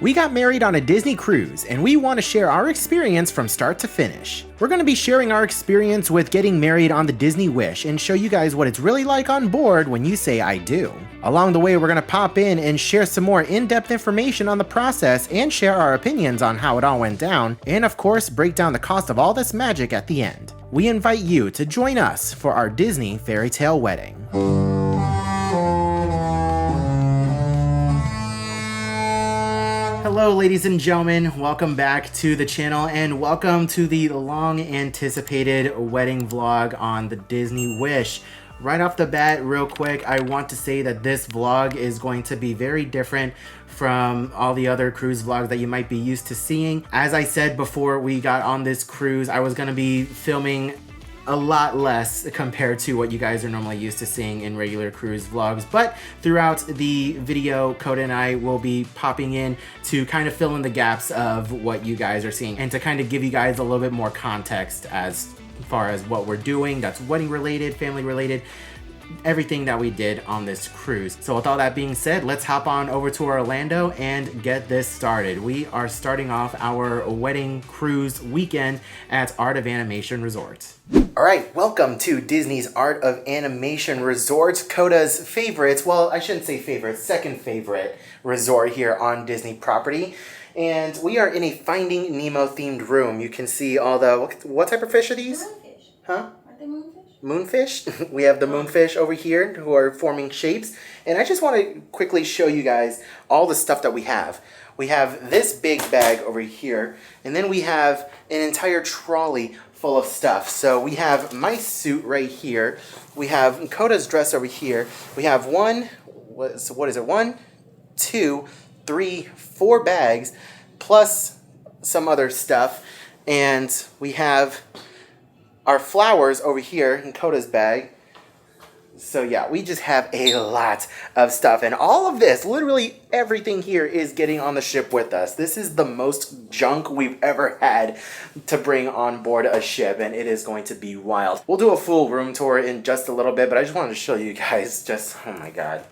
We got married on a Disney cruise, and we want to share our experience from start to finish. We're going to be sharing our experience with getting married on the Disney Wish and show you guys what it's really like on board when you say I do. Along the way, we're going to pop in and share some more in-depth information on the process and share our opinions on how it all went down, and of course, break down the cost of all this magic at the end. We invite you to join us for our Disney Fairytale Wedding. Hello ladies and gentlemen, welcome back to the channel and welcome to the long anticipated wedding vlog on the Disney Wish. Right off the bat, real quick, I want to say that this vlog is going to be very different from all the other cruise vlogs that you might be used to seeing. As I said before we got on this cruise, I was going to be filming a lot less compared to what you guys are normally used to seeing in regular cruise vlogs, but throughout the video, Coda and I will be popping in to kind of fill in the gaps of what you guys are seeing and to kind of give you guys a little bit more context as far as what we're doing that's wedding related, family related, everything that we did on this cruise. So with all that being said, let's hop on over to Orlando and get this started. We are starting off our wedding cruise weekend at Art of Animation Resort. All right, welcome to Disney's Art of Animation Resort, Coda's favorite, well, I shouldn't say favorite, second favorite resort here on Disney property. And we are in a Finding Nemo themed room. You can see all the, what type of fish are these? Moonfish. Huh? Aren't they moonfish? Moonfish. We have the moonfish over here who are forming shapes. And I just want to quickly show you guys all the stuff that we have. We have this big bag over here, and then we have an entire trolley full of stuff. So we have my suit right here. We have Coda's dress over here. We have one, what is it? 1, 2, 3, 4 bags, plus some other stuff. And we have our flowers over here in Coda's bag. So yeah, we just have a lot of stuff. And all of this, literally everything here is getting on the ship with us. This is the most junk we've ever had to bring on board a ship, and it is going to be wild. We'll do a full room tour in just a little bit, but I just wanted to show you guys just, oh my God,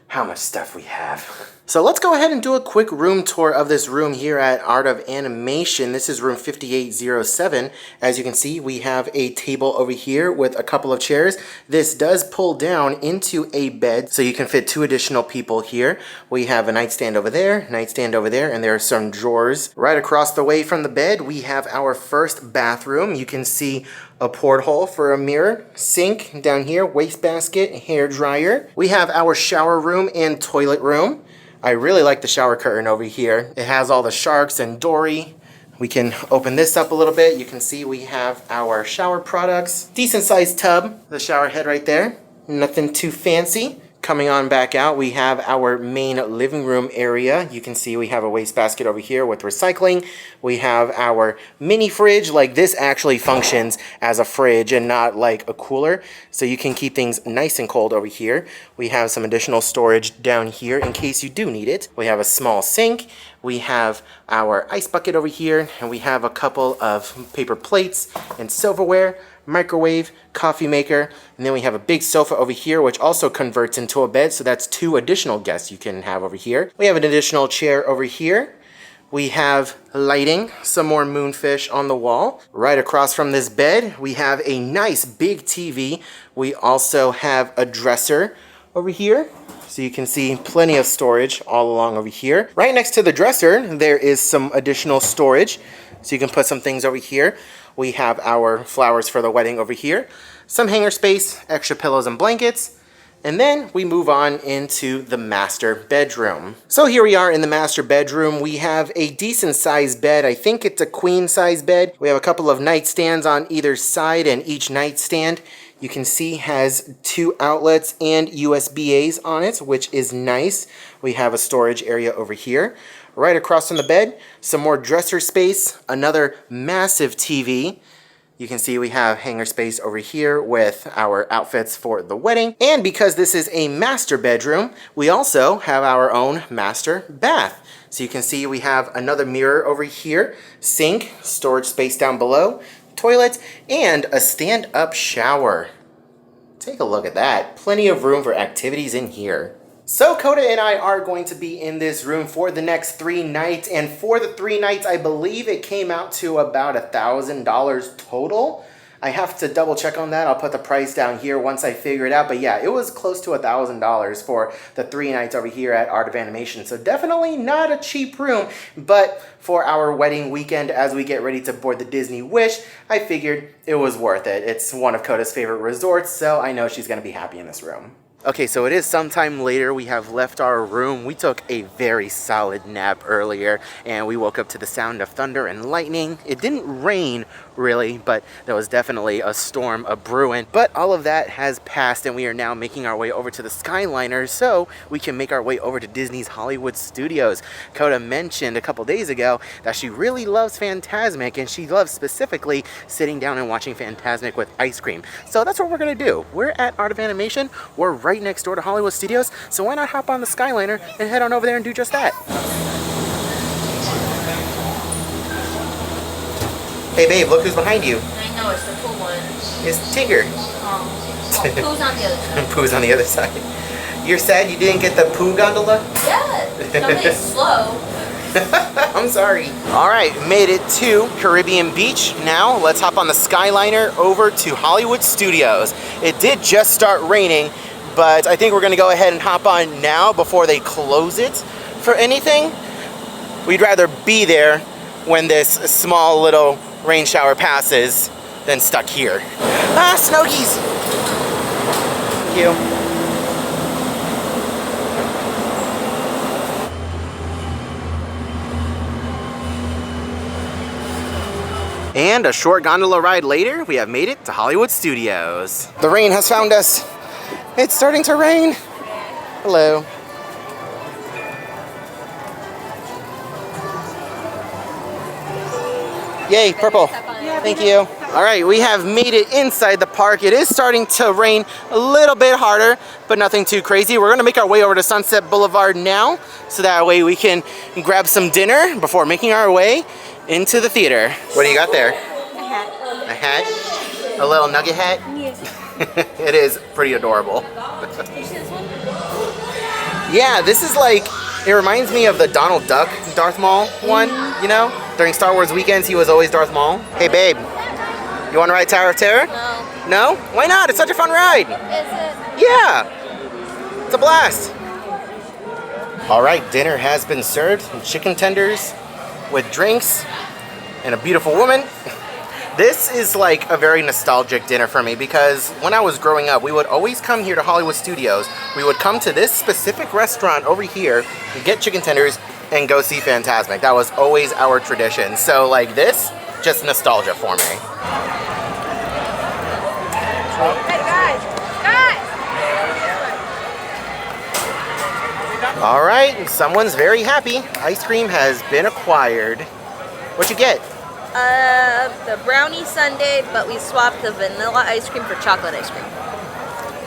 how much stuff we have. So let's go ahead and do a quick room tour of this room here at Art of Animation. This is room 5807. As you can see, we have a table over here with a couple of chairs. This does pull down into a bed, so you can fit 2 additional people here. We have a nightstand over there, and there are some drawers. Right across the way from the bed, we have our first bathroom. You can see a porthole for a mirror, sink down here, wastebasket, hair dryer. We have our shower room and toilet room. I really like the shower curtain over here. It has all the sharks and Dory. We can open this up a little bit. You can see we have our shower products. Decent sized tub, the shower head right there. Nothing too fancy. Coming on back out, we have our main living room area. You can see we have a wastebasket over here with recycling. We have our mini fridge. Like, this actually functions as a fridge and not like a cooler. So you can keep things nice and cold over here. We have some additional storage down here in case you do need it. We have a small sink. We have our ice bucket over here, and we have a couple of paper plates and silverware, microwave, coffee maker, and then we have a big sofa over here which also converts into a bed, so that's 2 additional guests you can have over here. We have an additional chair over here. We have lighting, some more moonfish on the wall. Right across from this bed, we have a nice big TV. We also have a dresser over here. So you can see plenty of storage all along over here. Right next to the dresser, there is some additional storage. So you can put some things over here. We have our flowers for the wedding over here. Some hanger space, extra pillows and blankets. And then we move on into the master bedroom. So here we are in the master bedroom. We have a decent sized bed. I think it's a queen size bed. We have a couple of nightstands on either side, and each nightstand, you can see, has 2 outlets and USB-As on it, which is nice. We have a storage area over here. Right across from the bed, some more dresser space, another massive TV. You can see we have hanger space over here with our outfits for the wedding. And because this is a master bedroom, we also have our own master bath. So you can see we have another mirror over here, sink, storage space down below, toilet, and a stand-up shower. Take a look at that. Plenty of room for activities in here. So Coda and I are going to be in this room for the next 3 nights, and for the 3 nights, I believe it came out to about $1,000 total. I have to double check on that. I'll put the price down here once I figure it out. But yeah, it was close to $1,000 for the 3 nights over here at Art of Animation. So definitely not a cheap room, but for our wedding weekend as we get ready to board the Disney Wish, I figured it was worth it. It's one of Coda's favorite resorts, so I know she's gonna be happy in this room. Okay, so it is sometime later. We have left our room. We took a very solid nap earlier, and we woke up to the sound of thunder and lightning. It didn't rain, really, but there was definitely a storm a-brewing. But all of that has passed, and we are now making our way over to the Skyliner so we can make our way over to Disney's Hollywood Studios. Coda mentioned a couple days ago that she really loves Fantasmic, and she loves specifically sitting down and watching Fantasmic with ice cream. So that's what we're gonna do. We're at Art of Animation. We're right next door to Hollywood Studios, so why not hop on the Skyliner and head on over there and do just that? Hey babe, look who's behind you. I know, it's the cool one. It's Tigger. Pooh's on the other side. Pooh's on the other side. You're sad you didn't get the Pooh gondola? Yeah, something's slow. I'm sorry. All right, made it to Caribbean Beach. Now let's hop on the Skyliner over to Hollywood Studios. It did just start raining, but I think we're gonna go ahead and hop on now before they close it for anything. We'd rather be there when this small little rain shower passes than stuck here. Ah, Snuggies! Thank you. And a short gondola ride later, we have made it to Hollywood Studios. The rain has found us. It's starting to rain. Hello. Yay, purple. Thank you. All right, we have made it inside the park. It is starting to rain a little bit harder, but nothing too crazy. We're gonna make our way over to Sunset Boulevard now, so that way we can grab some dinner before making our way into the theater. What do you got there? A hat. A hat? A little nugget hat? Yes. It is pretty adorable. You see this one? Yeah, this is like, it reminds me of the Donald Duck Darth Maul one, you know? During Star Wars weekends, he was always Darth Maul. Hey babe, you wanna ride Tower of Terror? No. No? Why not? It's such a fun ride. Is it? Yeah, it's a blast. All right, dinner has been served. Chicken tenders with drinks and a beautiful woman. This is like a very nostalgic dinner for me because when I was growing up, we would always come here to Hollywood Studios. We would come to this specific restaurant over here, get chicken tenders, and go see Fantasmic. That was always our tradition. So like this, just nostalgia for me. Hey guys! All right, someone's very happy. Ice cream has been acquired. What'd you get? The brownie sundae, but we swapped the vanilla ice cream for chocolate ice cream.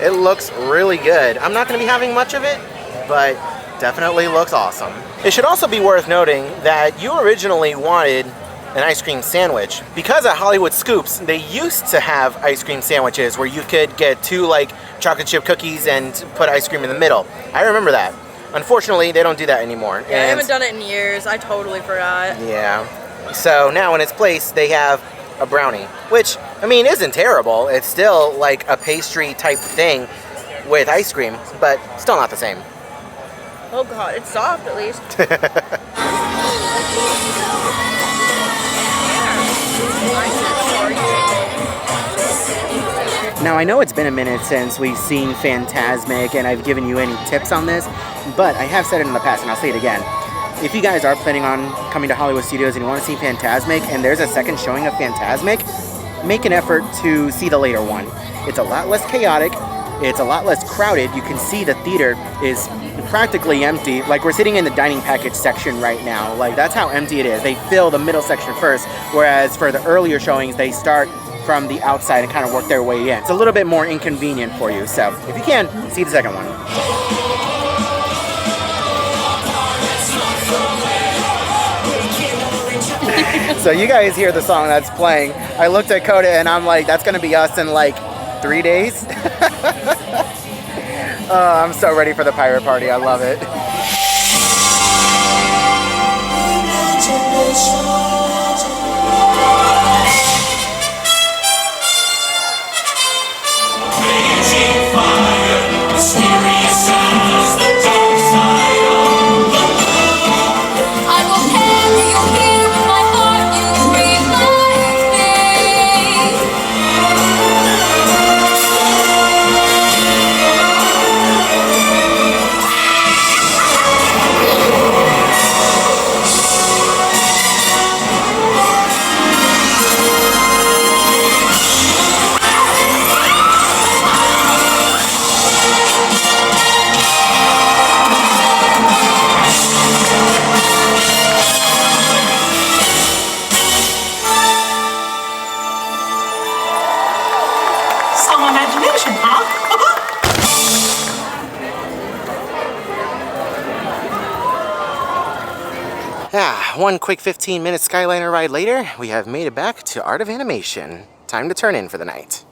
It looks really good. I'm not gonna be having much of it, but definitely looks awesome. It should also be worth noting that you originally wanted an ice cream sandwich. Because at Hollywood Scoops, they used to have ice cream sandwiches where you could get 2 like chocolate chip cookies and put ice cream in the middle. I remember that. Unfortunately, they don't do that anymore. Yeah, I haven't done it in years. I totally forgot. Yeah. So now in its place, they have a brownie, which, I mean, isn't terrible. It's still like a pastry type thing with ice cream, but still not the same. Oh god, it's soft at least. Now, I know it's been a minute since we've seen Fantasmic and I've given you any tips on this, but I have said it in the past and I'll say it again. If you guys are planning on coming to Hollywood Studios and you want to see Fantasmic and there's a second showing of Fantasmic, make an effort to see the later one. It's a lot less chaotic, it's a lot less crowded. You can see the theater is practically empty. Like, we're sitting in the dining package section right now. Like, that's how empty it is. They fill the middle section first, whereas for the earlier showings, they start from the outside and kind of work their way in. It's a little bit more inconvenient for you. So if you can, see the second one. So you guys hear the song that's playing. I looked at Coda and I'm like, that's gonna be us in like 3 days. I'm so ready for the pirate party. I love it. Some imagination, huh? One quick 15-minute Skyliner ride later, we have made it back to Art of Animation. Time to turn in for the night.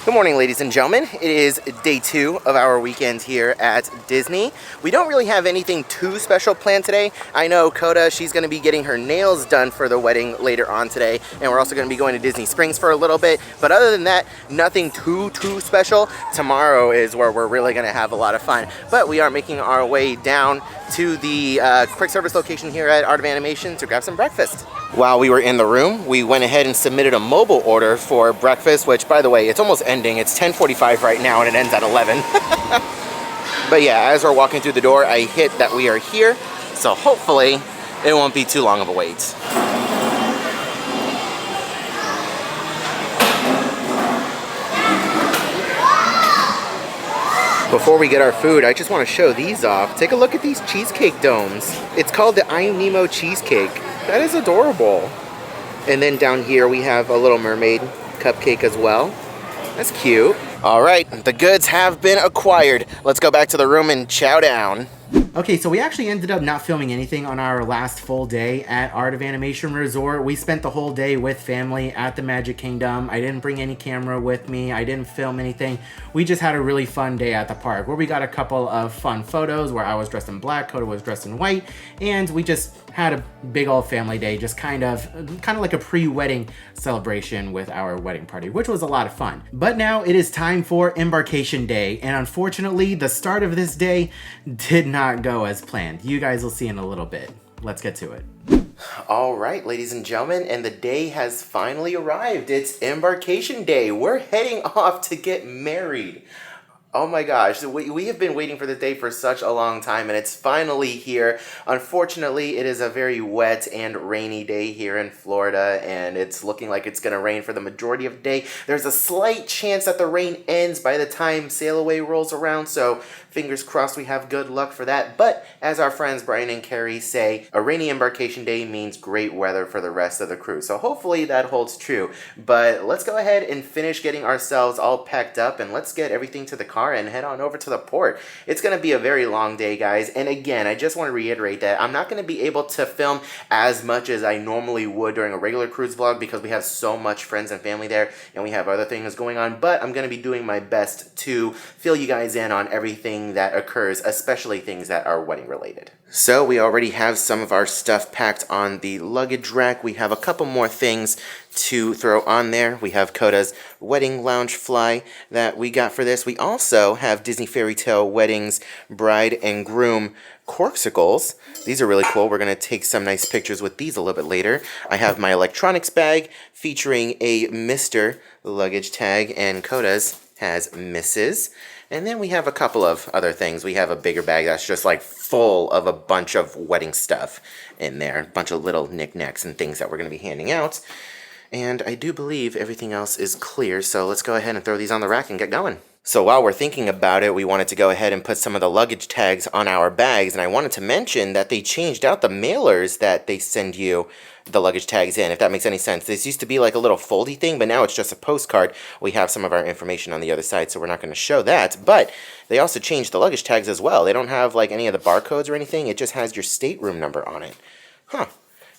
Good morning, ladies and gentlemen. It is day 2 of our weekend here at Disney. We don't really have anything too special planned today. I know Coda, she's going to be getting her nails done for the wedding later on today, and we're also going to be going to Disney Springs for a little bit. But other than that, nothing too special. Tomorrow is where we're really going to have a lot of fun. But we are making our way down to the quick service location here at Art of Animation to grab some breakfast. While we were in the room, we went ahead and submitted a mobile order for breakfast, which, by the way, it's almost ending. It's 10:45 right now, and it ends at 11. But yeah, as we're walking through the door, I hit that we are here, so hopefully it won't be too long of a wait. Before we get our food, I just want to show these off. Take a look at these cheesecake domes. It's called the I'm Nemo cheesecake. That is adorable. And then down here we have a Little Mermaid cupcake as well. That's cute. All right, the goods have been acquired. Let's go back to the room and chow down. Okay, so we actually ended up not filming anything on our last full day at Art of Animation Resort. We spent the whole day with family at the Magic Kingdom. I didn't bring any camera with me. I didn't film anything. We just had a really fun day at the park where we got a couple of fun photos where I was dressed in black, Coda was dressed in white, and we just had a big old family day, just kind of like a pre-wedding celebration with our wedding party, which was a lot of fun. But now it is time for Embarkation Day, and unfortunately, the start of this day did not go as planned. You guys will see in a little bit. Let's get to it. All right, ladies and gentlemen, and the day has finally arrived. It's Embarkation Day. We're heading off to get married. Oh my gosh, we have been waiting for this day for such a long time, and it's finally here. Unfortunately, it is a very wet and rainy day here in Florida, and it's looking like it's going to rain for the majority of the day. There's a slight chance that the rain ends by the time Sail Away rolls around, so fingers crossed we have good luck for that. But as our friends Brian and Carrie say, a rainy Embarkation Day means great weather for the rest of the crew. So hopefully that holds true. But let's go ahead and finish getting ourselves all packed up, and let's get everything to the car and head on over to the port. It's going to be a very long day, guys. And again, I just want to reiterate that I'm not going to be able to film as much as I normally would during a regular cruise vlog because we have so much friends and family there and we have other things going on. But I'm going to be doing my best to fill you guys in on everything that occurs, especially things that are wedding related. So we already have some of our stuff packed on the luggage rack. We have a couple more things to throw on there. We have Coda's wedding lounge fly that we got for this. We also have Disney Fairytale Wedding's bride and groom corksicles. These are really cool. We're going to take some nice pictures with these a little bit later. I have my electronics bag featuring a Mr. luggage tag, and Coda's has Mrs. And then we have a couple of other things. We have a bigger bag that's just like full of a bunch of wedding stuff in there. A bunch of little knickknacks and things that we're going to be handing out. And I do believe everything else is clear, so let's go ahead and throw these on the rack and get going. So while we're thinking about it, we wanted to go ahead and put some of the luggage tags on our bags, and I wanted to mention that they changed out the mailers that they send you the luggage tags in, if that makes any sense. This used to be like a little foldy thing, but now it's just a postcard. We have some of our information on the other side, so we're not going to show that, but they also changed the luggage tags as well. They don't have like any of the barcodes or anything. It just has your stateroom number on it. Huh.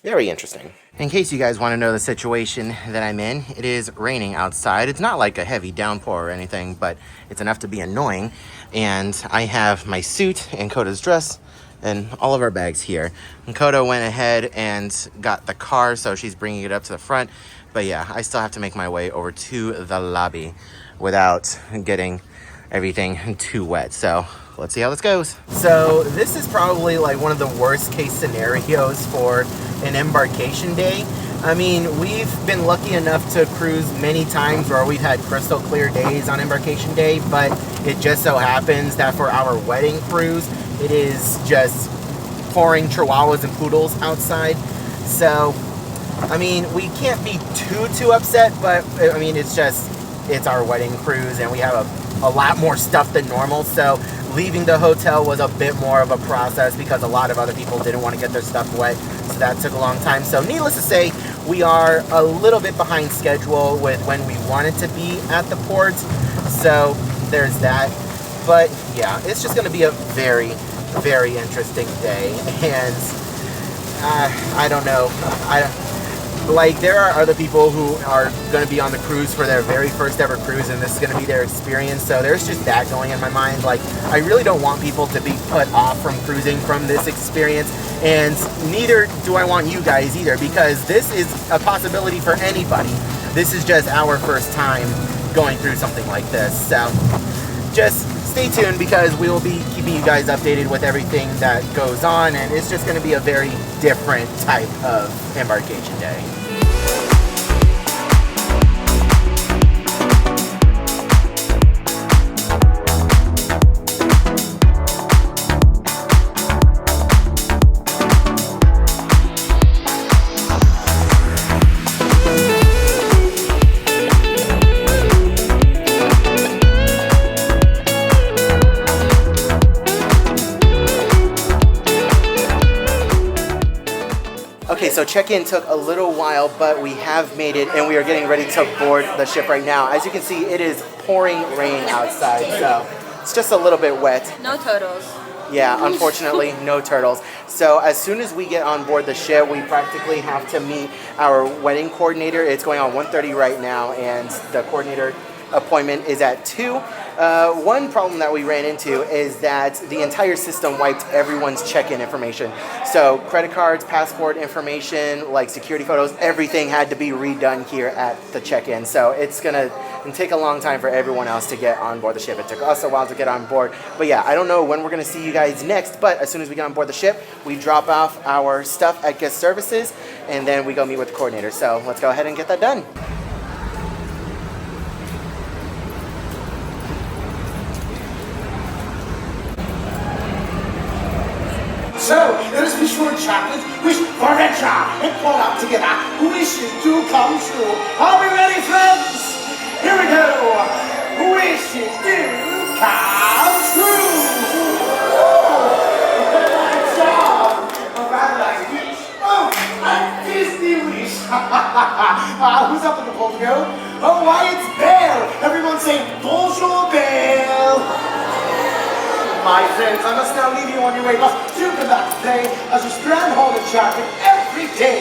Very interesting. In case you guys want to know the situation that I'm in, it is raining outside. It's not like a heavy downpour or anything, but it's enough to be annoying. And I have my suit and Coda's dress and all of our bags here. And Coda went ahead and got the car, so she's bringing it up to the front. But yeah, I still have to make my way over to the lobby without getting everything too wet. So let's see how this goes. So this is probably like one of the worst case scenarios for an embarkation day. I mean, we've been lucky enough to cruise many times where we've had crystal clear days on embarkation day, but it just so happens that for our wedding cruise, it is just pouring chihuahuas and poodles outside. So, I mean, we can't be too upset, but I mean, it's our wedding cruise and we have a lot more stuff than normal. So leaving the hotel was a bit more of a process because a lot of other people didn't want to get their stuff wet. So that took a long time. So needless to say, we are a little bit behind schedule with when we wanted to be at the port. So there's that. But yeah, it's just going to be a very, very interesting day. And I don't know. Like, there are other people who are going to be on the cruise for their very first ever cruise, and this is going to be their experience. So there's just that going in my mind. Like, I really don't want people to be put off from cruising from this experience, and neither do I want you guys either, because this is a possibility for anybody. This is just our first time going through something like this. So just stay tuned, because we will be keeping you guys updated with everything that goes on, and it's just going to be a very different type of embarkation day. Okay, so check-in took a little while, but we have made it, and we are getting ready to board the ship right now. As you can see, it is pouring rain outside, so it's just a little bit wet. No turtles. Yeah, unfortunately, no turtles. So as soon as we get on board the ship, we practically have to meet our wedding coordinator. It's going on 1:30 right now, and the coordinator appointment is at 2. One problem that we ran into is that the entire system wiped everyone's check-in information. So credit cards, passport information, like security photos, everything had to be redone here at the check-in. So it's gonna take a long time for everyone else to get on board the ship. It took us a while to get on board. But yeah, I don't know when we're gonna see you guys next, but as soon as we get on board the ship, we drop off our stuff at guest services, and then we go meet with the coordinator. So let's go ahead and get that done. So, let us be sure chocolate, wish for adventure, and pull up together, wishes to come true. Are we ready, friends? Here we go. Wishes do come true. Good job. Rather like wish. Oh, a Disney wish. Who's up in the poll to go? Oh, why, it's Belle. Everyone say bonjour, Belle. My friends, I must now leave you on your way, but do good luck today as you strand home the chocolate every day.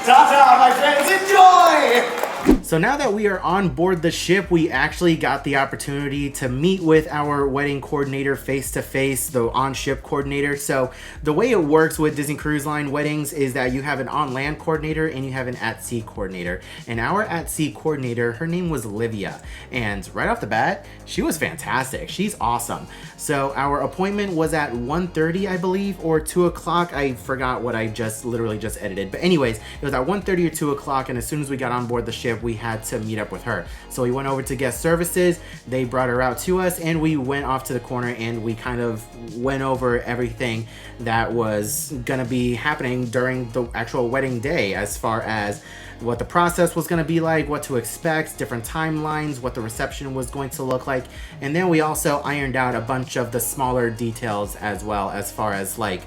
Ta-ta, my friends, enjoy! So now that we are on board the ship, we actually got the opportunity to meet with our wedding coordinator face to face, the on-ship coordinator. So the way it works with Disney Cruise Line weddings is that you have an on-land coordinator and you have an at-sea coordinator. And our at-sea coordinator, her name was Livia. And right off the bat, she was fantastic. She's awesome. So our appointment was at 1:30, I believe, or 2 o'clock. I forgot what I literally just edited. But anyways, it was at 1:30 or 2 o'clock. And as soon as we got on board the ship, we had to meet up with her. So we went over to guest services, they brought her out to us, and we went off to the corner and we kind of went over everything that was gonna be happening during the actual wedding day, as far as what the process was going to be like, what to expect, different timelines, what the reception was going to look like. And then we also ironed out a bunch of the smaller details as well, as far as like,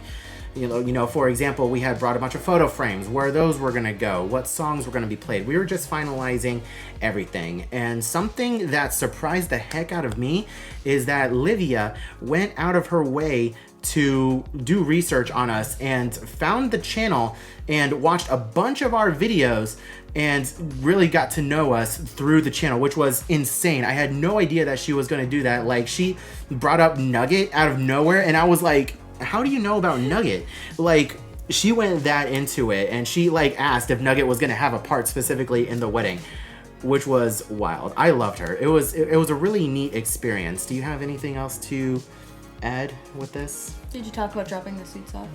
you know, for example, we had brought a bunch of photo frames, where those were going to go, what songs were going to be played. We were just finalizing everything. And something that surprised the heck out of me is that Livia went out of her way to do research on us and found the channel and watched a bunch of our videos and really got to know us through the channel, which was insane. I had no idea that she was going to do that. Like, she brought up Nugget out of nowhere, and I was like, how do you know about Nugget? Like, she went that into it, and she like asked if Nugget was going to have a part specifically in the wedding, which was wild. I loved her. It was a really neat experience. Do you have anything else to add with this? Did you talk about dropping the suits off?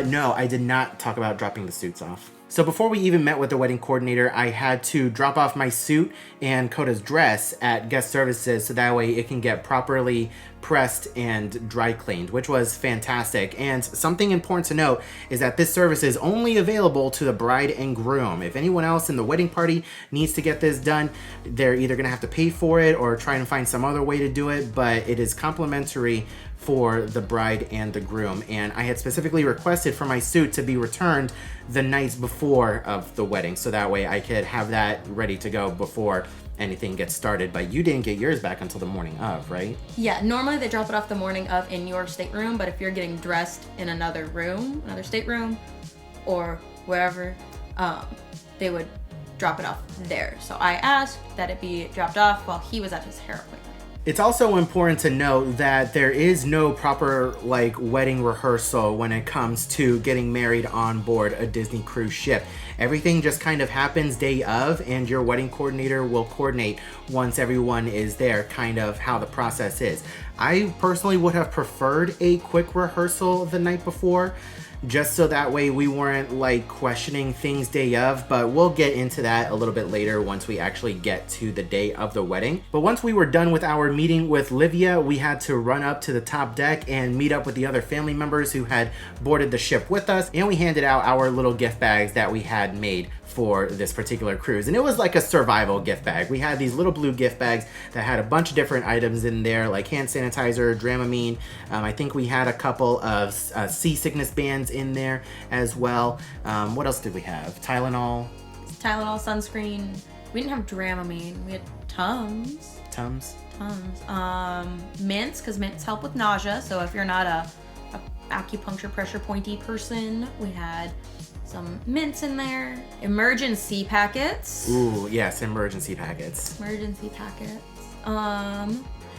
No, I did not talk about dropping the suits off. So before we even met with the wedding coordinator, I had to drop off my suit and Coda's dress at guest services so that way it can get properly pressed and dry cleaned, which was fantastic. And something important to note is that this service is only available to the bride and groom. If anyone else in the wedding party needs to get this done, they're either gonna have to pay for it or try and find some other way to do it, but it is complimentary for the bride and the groom. And I had specifically requested for my suit to be returned the nights before of the wedding, so that way I could have that ready to go before anything gets started. But you didn't get yours back until the morning of, right? Yeah, normally they drop it off the morning of in your stateroom, but if you're getting dressed in another room, another stateroom, or wherever, they would drop it off there. So I asked that it be dropped off while he was at his hair appointment. It's also important to note that there is no proper like wedding rehearsal when it comes to getting married on board a Disney cruise ship. Everything just kind of happens day of, and your wedding coordinator will coordinate once everyone is there, kind of how the process is. I personally would have preferred a quick rehearsal the night before, just so that way we weren't like questioning things day of, but we'll get into that a little bit later once we actually get to the day of the wedding. But once we were done with our meeting with Livia, we had to run up to the top deck and meet up with the other family members who had boarded the ship with us, and we handed out our little gift bags that we had made for this particular cruise. And it was like a survival gift bag. We had these little blue gift bags that had a bunch of different items in there, like hand sanitizer, Dramamine. I think we had a couple of seasickness bands in there as well. What else did we have? Tylenol, sunscreen. We didn't have Dramamine. We had Tums. Mints, because mints help with nausea. So if you're not a acupuncture pressure pointy person, we had some mints in there. Emergency packets. Ooh, yes, emergency packets. And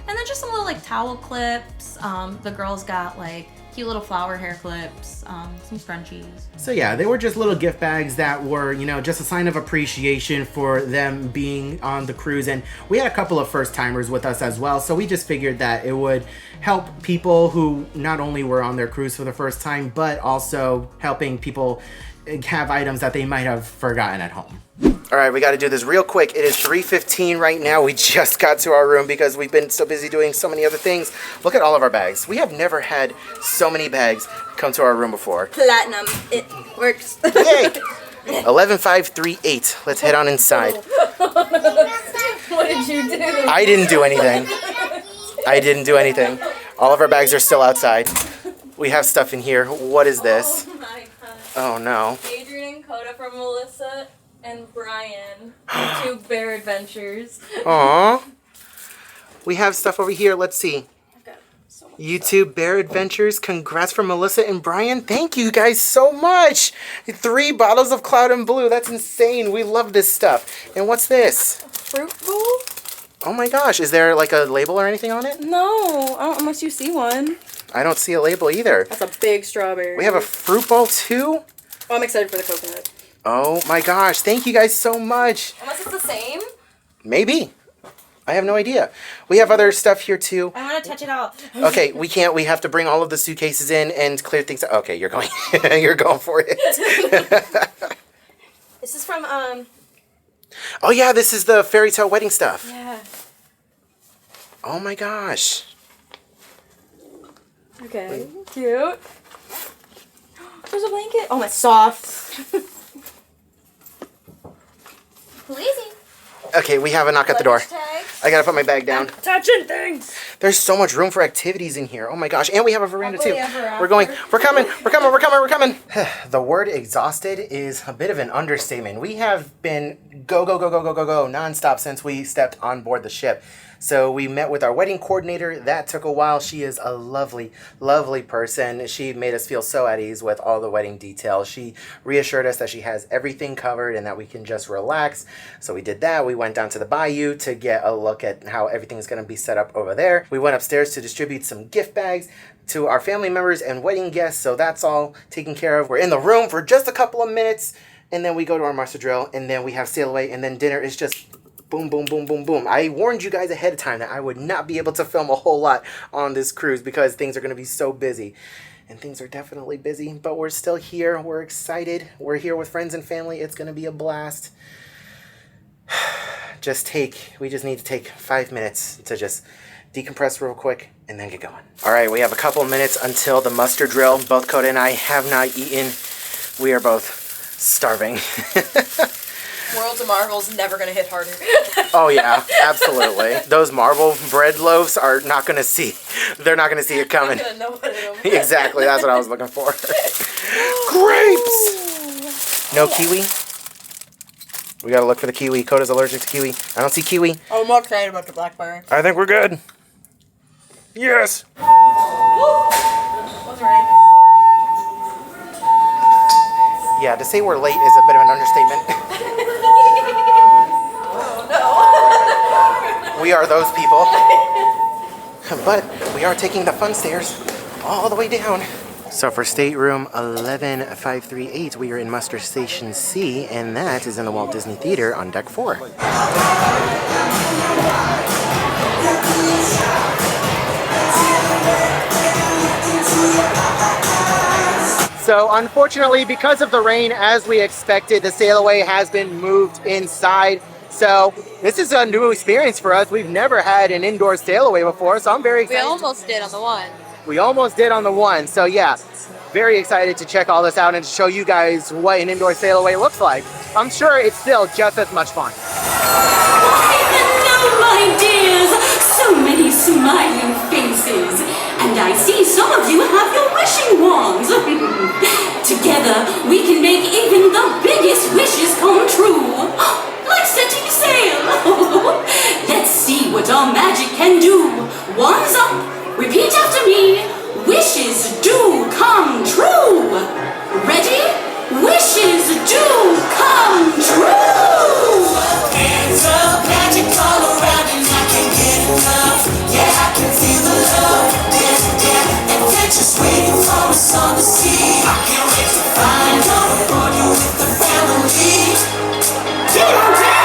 then just some little like towel clips. The girls got like cute little flower hair clips, some scrunchies. So yeah, they were just little gift bags that were, you know, just a sign of appreciation for them being on the cruise. And we had a couple of first timers with us as well, so we just figured that it would help people who not only were on their cruise for the first time, but also helping people have items that they might have forgotten at home. All right, we got to do this real quick. It is 3:15 right now. We just got to our room because we've been so busy doing so many other things. Look at all of our bags. We have never had so many bags come to our room before. Platinum. It works. Yay! 11538. Let's head on inside. What did you do? I didn't do anything. All of our bags are still outside. We have stuff in here. What is this? Oh my god. Oh no. Adrian and Coda from Melissa and Brian. YouTube Bear Adventures. Aww. We have stuff over here. Let's see. I've got so much YouTube Bear Adventures. Congrats from Melissa and Brian. Thank you guys so much. 3 bottles of Cloud and Blue. That's insane. We love this stuff. And what's this? fruit bowl? Oh my gosh. Is there like a label or anything on it? No, unless you see one. I don't see a label either. That's a big strawberry. We have a fruit bowl too? Oh, I'm excited for the coconut. Oh my gosh. Thank you guys so much. Unless it's the same? Maybe. I have no idea. We have other stuff here too. I want to touch it out. Okay, we can't. We have to bring all of the suitcases in and clear things out. Okay, you're going. You're going for it. This is from Oh yeah, this is the Fairytale Wedding stuff. Yeah. Oh my gosh. Okay. Cute. There's a blanket. Oh, it's soft. Pleasing. Okay, we have a knock at the door. I gotta put my bag down. Touching things. There's so much room for activities in here. Oh my gosh. And we have a veranda too. Ever We're going. We're coming. We're coming. We're coming. We're coming. The word exhausted is a bit of an understatement. We have been go nonstop since we stepped on board the ship. So we met with our wedding coordinator. That took a while. She is a lovely, lovely person. She made us feel so at ease with all the wedding details. She reassured us that she has everything covered and that we can just relax. So we did that. We went down to the bayou to get a look at how everything's going to be set up over there. We went upstairs to distribute some gift bags to our family members and wedding guests. So that's all taken care of. We're in the room for just a couple of minutes, and then we go to our muster drill, and then we have sail away, and then dinner is just boom, boom, boom, boom, boom. I warned you guys ahead of time that I would not be able to film a whole lot on this cruise because things are going to be so busy. And things are definitely busy, but we're still here. We're excited. We're here with friends and family. It's going to be a blast. We just need to take 5 minutes to just decompress real quick and then get going. All right, we have a couple of minutes until the muster drill. Both Coda and I have not eaten. We are both starving. Worlds of Marvel's never gonna hit harder. Oh yeah, absolutely. Those marble bread loaves are not gonna see. They're not gonna see it coming. I'm gonna know what it is. Exactly, that's what I was looking for. Grapes. No kiwi. We gotta look for the kiwi. Coda's allergic to kiwi. I don't see kiwi. I'm more excited about the blackberry. I think we're good. Yes. What's right? Yeah, to say we're late is a bit of an understatement. We are those people. But we are taking the fun stairs all the way down. So for stateroom 11538, we are in muster station C, and that is in the Walt Disney Theater on deck 4. So unfortunately, because of the rain, as we expected, the sail away has been moved inside. So this is a new experience for us. We've never had an indoor sail away before, so I'm very excited. We almost did on the one. We almost did on the one. So yeah, very excited to check all this out and to show you guys what an indoor sail away looks like. I'm sure it's still just as much fun. Hello, my dears. So many smiling faces. And I see some of you have your wishing wands. Together, we can make even the biggest wishes come true. Like setting sail. Let's see what our magic can do. Wands up. Repeat after me. Wishes do come true. Ready? Wishes do come true. Hands up, magic all around and I can't get enough. Yeah, I can feel the love. Yeah, adventure's waiting for us on the sea. I can't wait to find out aboard you with the family. Get on deck!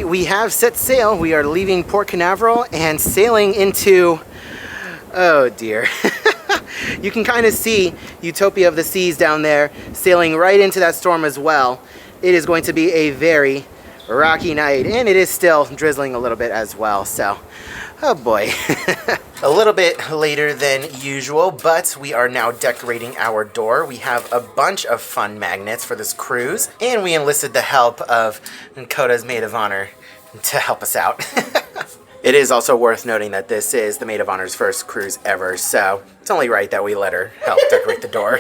We have set sail. We are leaving Port Canaveral and sailing into, oh dear. You can kind of see Utopia of the Seas down there, sailing right into that storm as well. It is going to be a very, rocky night, and it is still drizzling a little bit as well, so oh boy. A little bit later than usual, but we are now decorating our door. We have a bunch of fun magnets for this cruise, and we enlisted the help of Koda's maid of honor to help us out. It is also worth noting that this is the maid of honor's first cruise ever, so it's only right that we let her help decorate the door.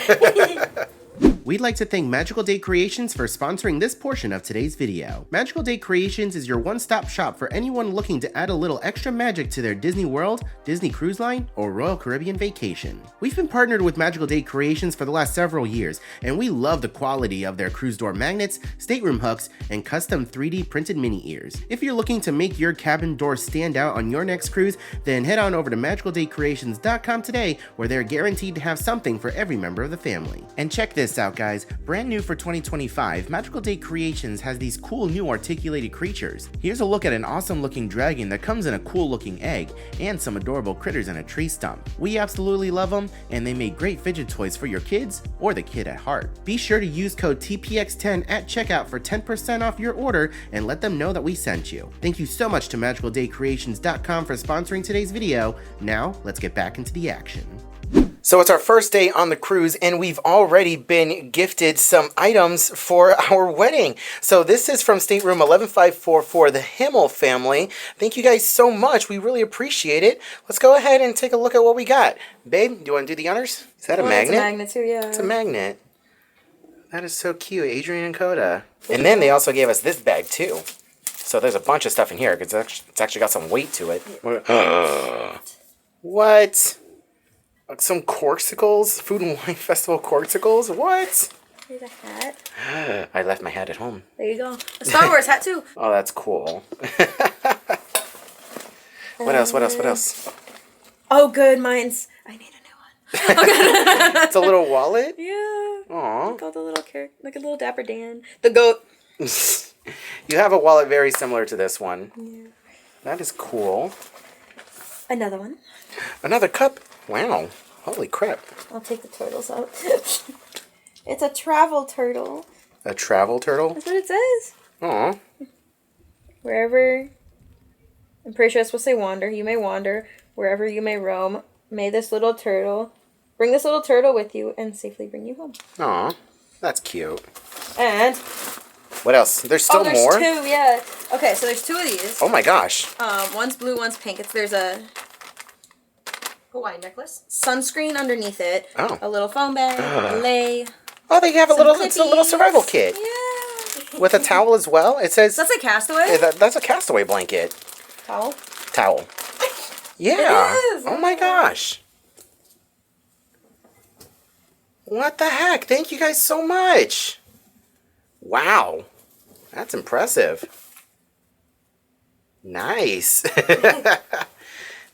We'd like to thank Magical Day Creations for sponsoring this portion of today's video. Magical Day Creations is your one-stop shop for anyone looking to add a little extra magic to their Disney World, Disney Cruise Line, or Royal Caribbean vacation. We've been partnered with Magical Day Creations for the last several years, and we love the quality of their cruise door magnets, stateroom hooks, and custom 3D printed mini ears. If you're looking to make your cabin door stand out on your next cruise, then head on over to magicaldaycreations.com today, where they're guaranteed to have something for every member of the family. And check this out, guys. Brand new for 2025, Magical Day Creations has these cool new articulated creatures. Here's a look at an awesome looking dragon that comes in a cool looking egg, and some adorable critters in a tree stump. We absolutely love them, and they make great fidget toys for your kids or the kid at heart. Be sure to use code TPX10 at checkout for 10% off your order, and let them know that we sent you. Thank you so much to magicaldaycreations.com for sponsoring today's video. Now, let's get back into the action. So it's our first day on the cruise, and we've already been gifted some items for our wedding. So this is from stateroom 11544, the Himmel family. Thank you guys so much. We really appreciate it. Let's go ahead and take a look at what we got. Babe, do you want to do the honors? Is that a magnet? It's a magnet too, yeah. It's a magnet. That is so cute, Adrian and Coda. And then they also gave us this bag too. So there's a bunch of stuff in here because it's actually got some weight to it. What? Some corksicles? Food and Wine Festival corksicles? What? Here's a hat. I left my hat at home. There you go. A Star Wars hat too. Oh, that's cool. What else? What else? What else? Oh, good. Mine's. I need a new one. It's a little wallet? Yeah. Aw. Look all the little character. Like a little Dapper Dan. The goat. You have a wallet very similar to this one. Yeah. That is cool. Another one. Another cup? Wow. Holy crap. I'll take the turtles out. It's a travel turtle. A travel turtle? That's what it says. Aw. Wherever, I'm pretty sure it's supposed to say wander. You may wander. Wherever you may roam. May this little turtle, bring this little turtle with you and safely bring you home. Aw. That's cute. And what else? There's still there's more? two, yeah. Okay, so there's two of these. Oh my gosh. One's blue, one's pink. There's a Hawaii necklace, sunscreen underneath it, a little phone bag, a lei. Oh, they have it's a little clippies. survival kit. Yeah. With a towel as well. It says That's a castaway? that's a castaway blanket. Towel? Towel. Yeah. It is. Oh my gosh. What the heck? Thank you guys so much. Wow. That's impressive. Nice.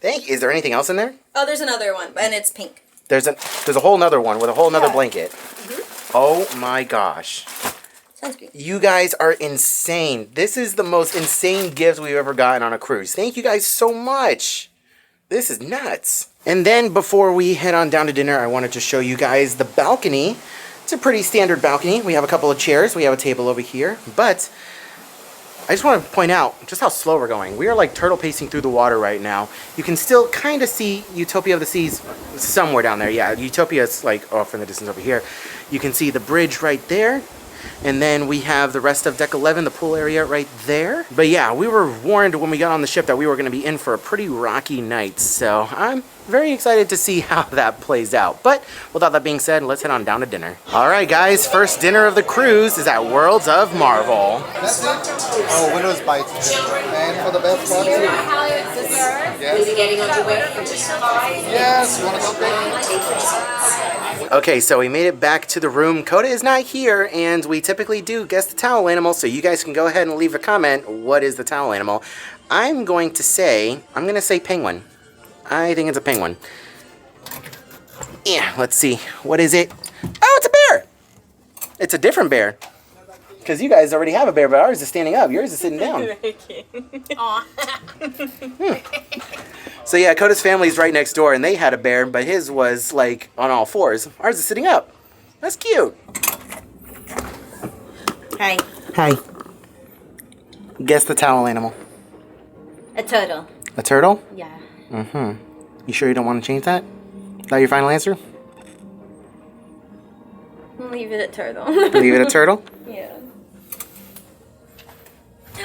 Is there anything else in there? Oh, there's another one, and it's pink. There's a whole nother one with a whole nother blanket. Mm-hmm. Oh my gosh. Sunscreen. You guys are insane. This is the most insane gift we've ever gotten on a cruise. Thank you guys so much. This is nuts. And then before we head on down to dinner, I wanted to show you guys the balcony. It's a pretty standard balcony. We have a couple of chairs. We have a table over here. But I just want to point out just how slow we're going. We are like turtle pacing through the water right now. You can still kind of see Utopia of the Seas somewhere down there. Yeah, Utopia's like off in the distance over here. You can see the bridge right there. And then we have the rest of Deck 11, the pool area right there. But yeah, we were warned when we got on the ship that we were going to be in for a pretty rocky night. So I'm very excited to see how that plays out. But without that being said, let's head on down to dinner. All right, guys, first dinner of the cruise is at Worlds of Marvel. That's it? Oh, Windows Bites. And for the best one, yes. Yes, you want to go big? Okay, so we made it back to the room. Coda is not here, and we typically do guess the towel animal, so you guys can go ahead and leave a comment. What is the towel animal? I'm going to say penguin. I think it's a penguin. Yeah, let's see. What is it? Oh, it's a bear! It's a different bear. Because you guys already have a bear, but ours is standing up. Yours is sitting down. So yeah, Coda's family's right next door, and they had a bear, but his was like on all fours. Ours is sitting up. That's cute. Hi. Hi. Guess the towel animal. A turtle. A turtle? Yeah. Mm-hmm. You sure you don't want to change that? Is that your final answer? Leave it at turtle. Leave it a turtle? Yeah.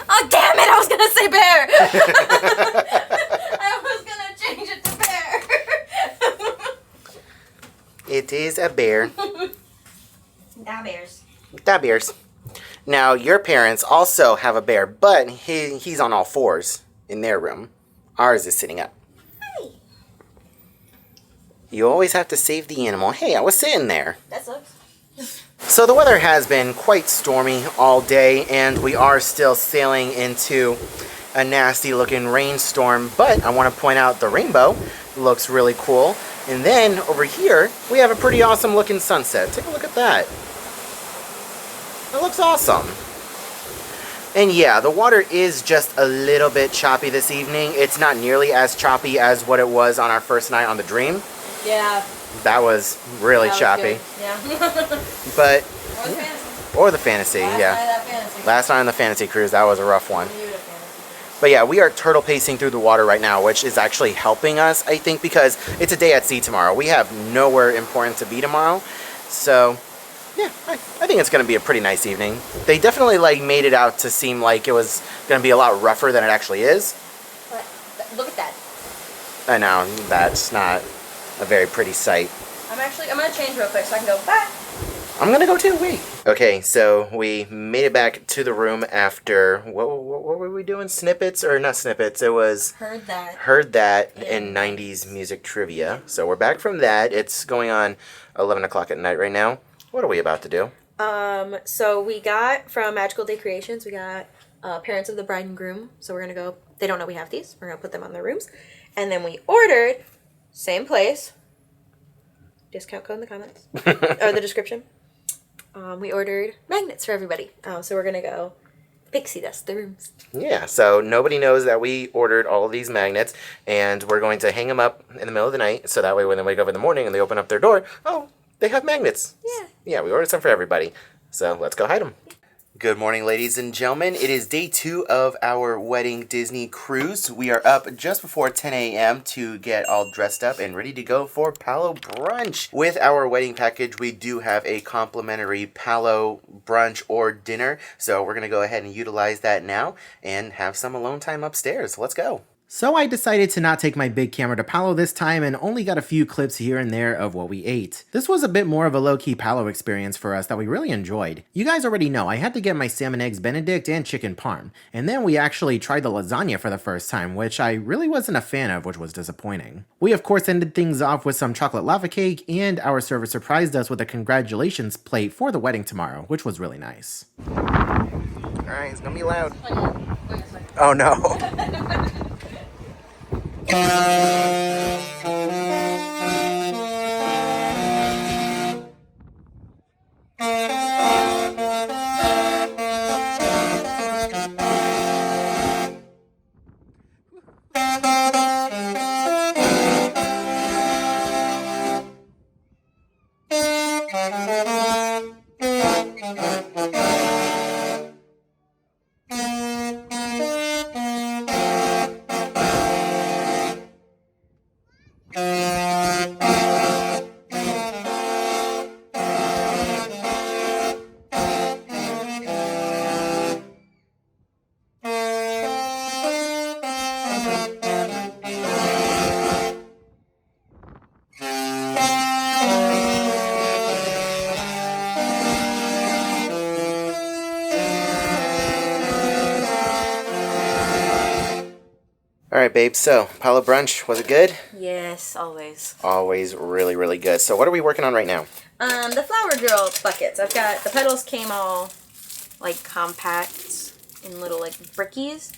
Oh, damn it! I was gonna say bear! I was gonna change it to bear. It is a bear. Nah, bears. That bears. Now, your parents also have a bear, but he's on all fours in their room. Ours is sitting up. Hi. You always have to save the animal. Hey, I was sitting there. That sucks. So the weather has been quite stormy all day, and we are still sailing into a nasty looking rainstorm, but I want to point out the rainbow looks really cool. And then over here, we have a pretty awesome looking sunset. Take a look at that. It looks awesome. And yeah, the water is just a little bit choppy this evening. It's not nearly as choppy as what it was on our first night on the Dream. Yeah. That was really choppy. Yeah. But Or the fantasy. or the fantasy, Last yeah. night of that fantasy. Last night on the fantasy cruise, that was a rough one. Beautiful fantasy. But yeah, we are turtle pacing through the water right now, which is actually helping us, I think, because it's a day at sea tomorrow. We have nowhere important to be tomorrow. So, yeah, I think it's going to be a pretty nice evening. They definitely made it out to seem like it was going to be a lot rougher than it actually is. But look at that. I know, that's not a very pretty sight. I'm gonna change real quick so I can go back. I'm gonna go too, wait. Okay, so we made it back to the room after, what were we doing? Snippets? Or not snippets, it was... Heard that. in 90s music trivia. So we're back from that. It's going on 11 o'clock at night right now. What are we about to do? So we got from Magical Day Creations, we got parents of the bride and groom. So we're gonna go, they don't know we have these. We're gonna put them on their rooms. And then we ordered, same place, discount code in the comments, or the description. We ordered magnets for everybody. So we're gonna go pixie dust the rooms. Yeah, so nobody knows that we ordered all of these magnets, and we're going to hang them up in the middle of the night, so that way when they wake up in the morning and they open up their door, oh, they have magnets. Yeah. Yeah, we ordered some for everybody. So let's go hide them. Good morning, ladies and gentlemen. It is day 2 of our wedding Disney cruise. We are up just before 10 a.m. to get all dressed up and ready to go for Palo brunch. With our wedding package, we do have a complimentary Palo brunch or dinner. So we're going to go ahead and utilize that now and have some alone time upstairs. Let's go. So I decided to not take my big camera to Palo this time and only got a few clips here and there of what we ate. This was a bit more of a low-key Palo experience for us that we really enjoyed. You guys already know I had to get my salmon eggs benedict and chicken parm, and then we actually tried the lasagna for the first time, which I really wasn't a fan of, which was disappointing. We of course ended things off with some chocolate lava cake, and our server surprised us with a congratulations plate for the wedding tomorrow, which was really nice. Alright, it's gonna be loud. Oh no. Alright, babe, so Palo brunch, was it good? Yes, always. Always really, really good. So what are we working on right now? The Flower Girl buckets. I've got, the petals came all, compact in little, brickies.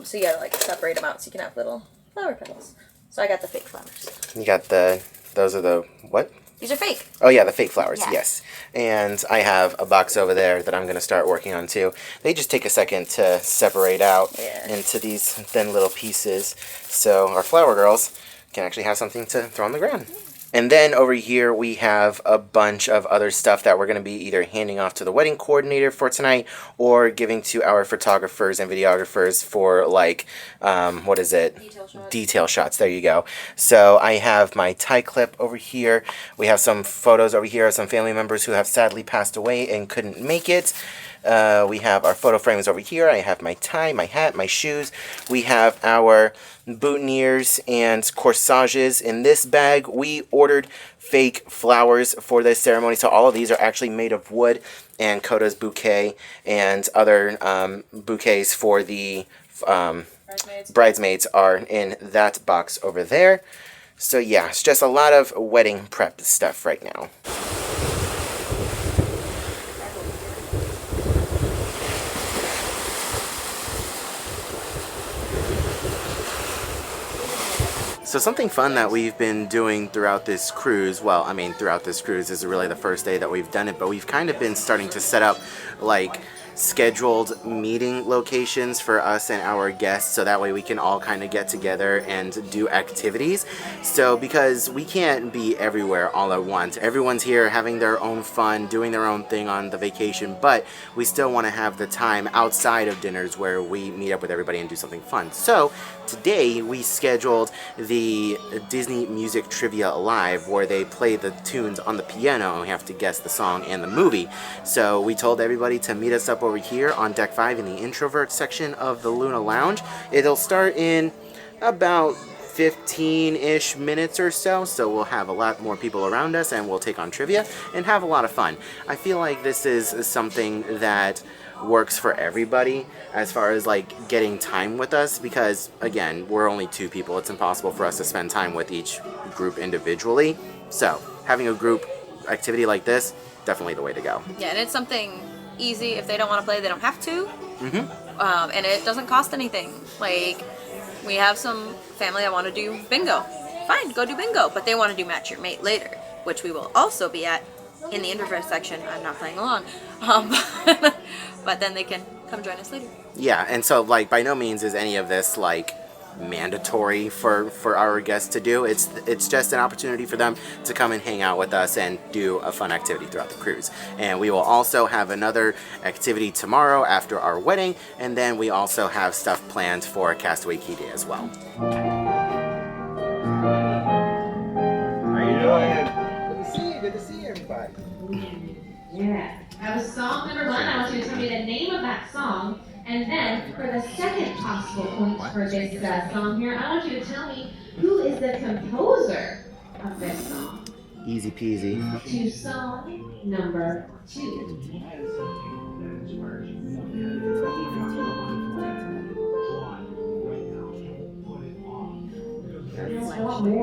So you gotta, separate them out so you can have little flower petals. So I got the fake flowers. You got those are the, what? These are fake. Oh yeah, the fake flowers, Yeah. yes. And I have a box over there that I'm going to start working on too. They just take a second to separate out into these thin little pieces. So our flower girls can actually have something to throw on the ground. And then over here we have a bunch of other stuff that we're going to be either handing off to the wedding coordinator for tonight or giving to our photographers and videographers for like, what is it? Detail shots. Detail shots. There you go. So I have my tie clip over here. We have some photos over here of some family members who have sadly passed away and couldn't make it. We have our photo frames over here. I have my tie, my hat, my shoes. We have our boutonnieres and corsages in this bag. We ordered fake flowers for this ceremony, so all of these are actually made of wood, and Coda's bouquet and other bouquets for the bridesmaids are in that box over there. So yeah, it's just a lot of wedding prep stuff right now. So something fun that we've been doing throughout this cruise, well, I mean, throughout this cruise is really the first day that we've done it, but we've kind of been starting to set up like scheduled meeting locations for us and our guests, so that way we can all kind of get together and do activities. So because we can't be everywhere all at once, everyone's here having their own fun, doing their own thing on the vacation, but we still want to have the time outside of dinners where we meet up with everybody and do something fun. So today we scheduled the Disney Music Trivia Live, where they play the tunes on the piano and we have to guess the song and the movie. So we told everybody to meet us up over here on deck 5 in the introvert section of the Luna Lounge. It'll start in about 15-ish minutes or so, so we'll have a lot more people around us and we'll take on trivia and have a lot of fun. I feel like this is something that works for everybody as far as like getting time with us, because again, we're only 2 people. It's impossible for us to spend time with each group individually. So having a group activity like this, definitely the way to go. Yeah, and it's something easy. If they don't want to play, they don't have to. And it doesn't cost anything. Like, we have some family that want to do bingo. Fine, go do bingo. But they want to do match your mate later, which we will also be at in the introvert section. I'm not playing along. But then they can come join us later. Yeah, and so like by no means is any of this like mandatory for our guests to do. It's just an opportunity for them to come and hang out with us and do a fun activity throughout the cruise. And we will also have another activity tomorrow after our wedding, and then we also have stuff planned for Castaway Key Day as well. How you doing? Good to see you. Good to see everybody. Yeah. I have a song number 1. I want you to tell me the name of that song. And then, for the second possible point for this song here, I want you to tell me who is the composer of this song. Easy peasy. To song number 2.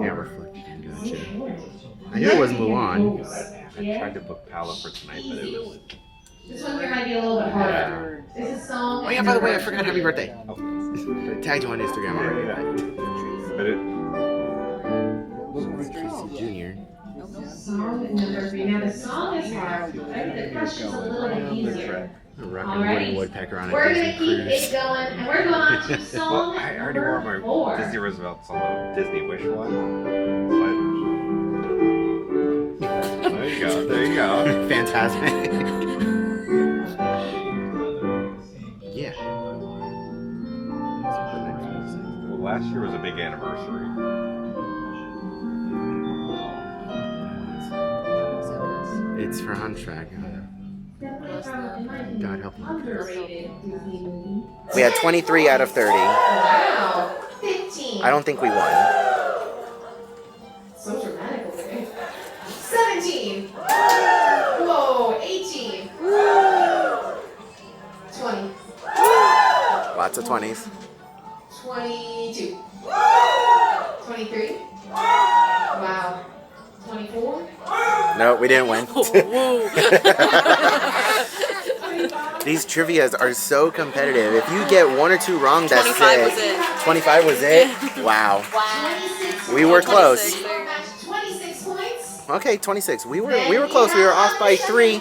Yeah, reflection. Gotcha. I knew it was Mulan. I tried to book Paolo for tonight, but it was... This one here might be a little bit harder. This is song. Oh yeah, by the way, I forgot happy birthday. I tagged you on Instagram already. But it... Tracy Jr. Song number 3. Now the song is hard. I think the question's a little bit easier. Rockin' Woody Woodpecker on a We're Disney gonna keep cruise. it going, and we're going on to song Well, I already wore number my 4. Disney Roosevelt's on the Disney Wish one. But... there you go, there you go. Fantastic. Yeah. Well, last year was a big anniversary. It's for On Track. God help me. We had 23 out of 30. Wow. 15. I don't think we won. So dramatic over there. 17. Whoa. 18. 20. Lots of 20s. 22. 23. Wow. 24. No, we didn't win. These trivias are so competitive. If you get 1 or 2 wrong, that's 25 it. was it. 25 was it? Wow. 26. We were close. 26 points. Okay, 26. We were close. We were off by 3.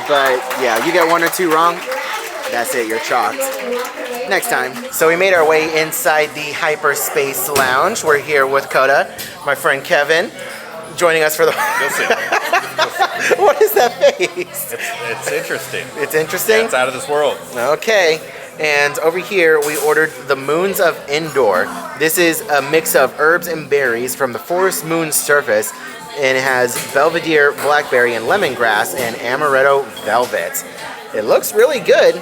But yeah, you get 1 or 2 wrong, that's it. You're chalked. Next time. So we made our way inside the Hyperspace Lounge. We're here with Coda, my friend Kevin, joining us for the. You'll see. What is that face? It's interesting. It's interesting? Yeah, it's out of this world. Okay. And over here, we ordered the Moons of Indoor. This is a mix of herbs and berries from the forest moon surface, and it has Belvedere, blackberry, and lemongrass, and amaretto velvet. It looks really good.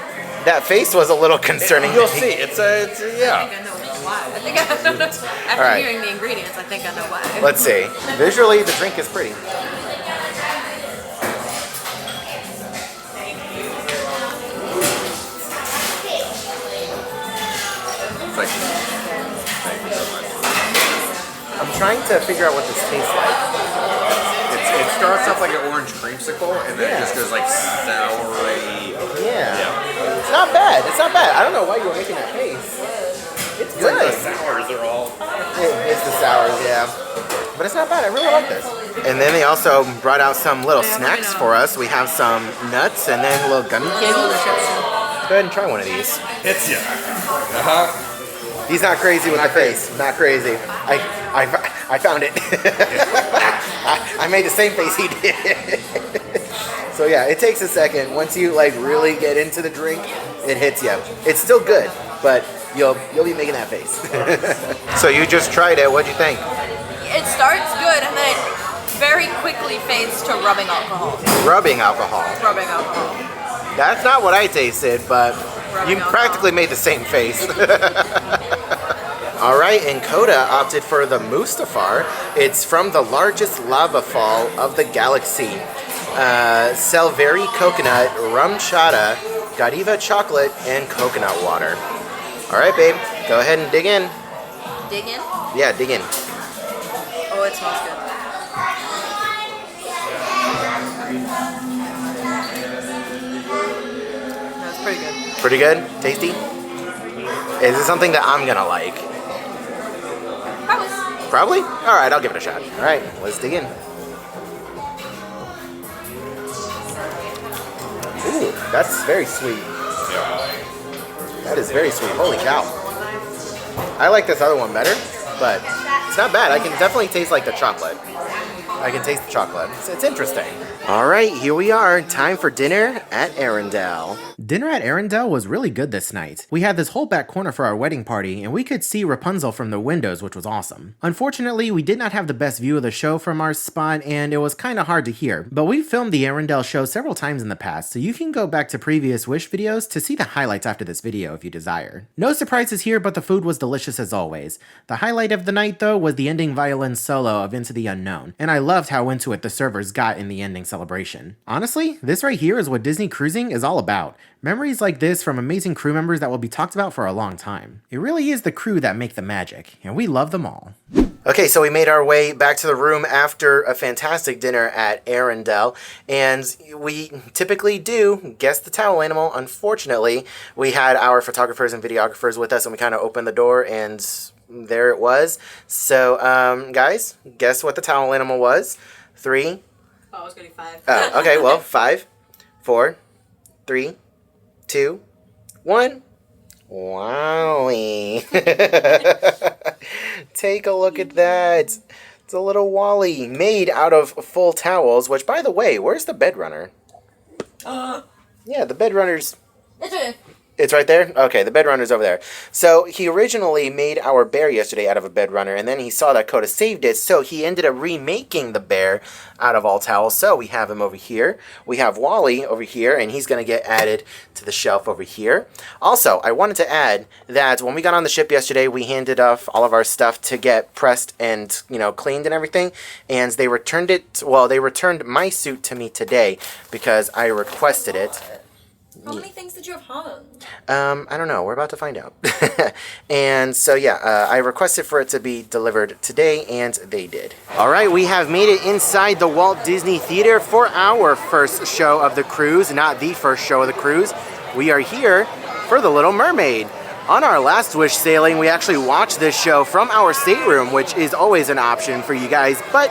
That face was a little concerning. You'll see. It's yeah. I know why. I think I know. After right. hearing the ingredients, I think I know why. Let's see. Visually, the drink is pretty. Thank you. Thank you so much. I'm trying to figure out what this tastes like. It starts off like an orange creamsicle, and then it just goes like soury. Yeah. It's not bad. It's not bad. I don't know why you were making that face. It's It's good. like the sours are all. It's the sours, yeah. But it's not bad. I really like this. And then they also brought out some little snacks for us. We have some nuts and then little gummy candies. Go ahead and try one of these. It's yeah. He's not crazy with the face. Not crazy. I found it. I made the same face he did. So yeah, it takes a second. Once you like really get into the drink, it hits you. It's still good, but you'll be making that face. So you just tried it. What'd you think? It starts good and then it very quickly fades to rubbing alcohol. Rubbing alcohol. Rubbing alcohol. That's not what I tasted, but you practically made the same face. All right, and Coda opted for the Mustafar. It's from the largest lava fall of the galaxy. Selvari coconut, rum chata, Godiva chocolate, and coconut water. All right, babe, go ahead and dig in. Dig in? Yeah, dig in. Oh, it smells good. That's pretty good. Pretty good? Tasty? Is it something that I'm gonna like? Probably. Probably? All right, I'll give it a shot. All right, let's dig in. Ooh, that's very sweet. That is very sweet. Holy cow. I like this other one better, but it's not bad. I can definitely taste like the chocolate. I can taste the chocolate. It's interesting. All right, here we are. Time for dinner at Arendelle. Dinner at Arendelle was really good this night. We had this whole back corner for our wedding party, and we could see Rapunzel from the windows, which was awesome. Unfortunately, we did not have the best view of the show from our spot, and it was kind of hard to hear. But we filmed the Arendelle show several times in the past, so you can go back to previous Wish videos to see the highlights after this video if you desire. No surprises here, but the food was delicious as always. The highlight of the night, though, was the ending violin solo of Into the Unknown, and I loved how into it the servers got in the ending celebration. Honestly, this right here is what Disney cruising is all about. Memories like this from amazing crew members that will be talked about for a long time. It really is the crew that make the magic, and we love them all. Okay, so we made our way back to the room after a fantastic dinner at Arendelle, and we typically do guess the towel animal. Unfortunately, we had our photographers and videographers with us, and we kind of opened the door, and there it was. So, guys, guess what the towel animal was? 3. Oh, I was going to be 5. Oh, okay, well, 5, 4, 3, 2, 1. Wowie. Take a look at that. It's a little Wally made out of full towels, which, by the way, where's the bed runner? Yeah, the bed runner's... It's right there? Okay, the bed runner's over there. So he originally made our bear yesterday out of a bed runner, and then he saw that Coda saved it, so he ended up remaking the bear out of all towels. So we have him over here. We have Wally over here, and he's going to get added to the shelf over here. Also, I wanted to add that when we got on the ship yesterday, we handed off all of our stuff to get pressed and, cleaned and everything, and they returned it, well, they returned my suit to me today because I requested it. How many things did you have hung? I don't know. We're about to find out. And so, yeah, I requested for it to be delivered today, and they did. All right, we have made it inside the Walt Disney Theater for our first show of the cruise, not the first show of the cruise. We are here for The Little Mermaid. On our last Wish sailing, we actually watched this show from our stateroom, which is always an option for you guys. But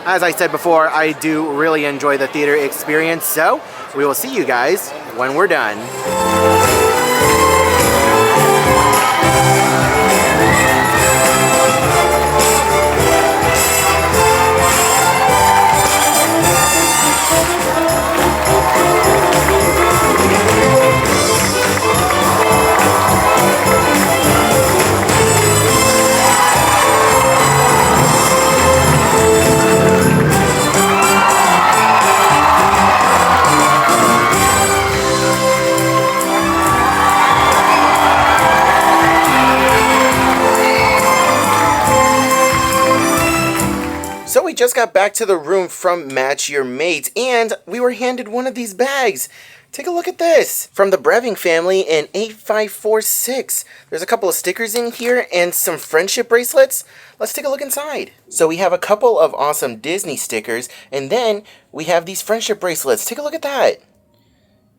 as I said before, I do really enjoy the theater experience, so we will see you guys when we're done. just got back to the room from Match Your Mate, and we were handed one of these bags. Take a look at this. From the Breving family in 8546. There's a couple of stickers in here and some friendship bracelets. Let's take a look inside. So we have a couple of awesome Disney stickers, and then we have these friendship bracelets. Take a look at that.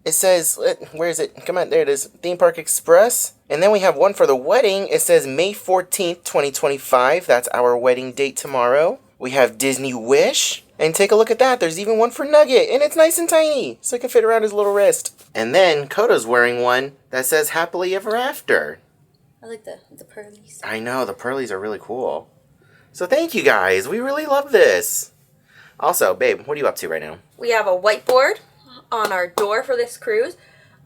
It says, where is it? Come on, there it is. Theme Park Express. And then we have one for the wedding. It says May 14th, 2025. That's our wedding date tomorrow. We have Disney Wish. And take a look at that. There's even one for Nugget. And it's nice and tiny. So it can fit around his little wrist. And then Koda's wearing one that says Happily Ever After. I like the pearlies. I know. The pearlies are really cool. So thank you guys. We really love this. Also, babe, what are you up to right now? We have a whiteboard on our door for this cruise.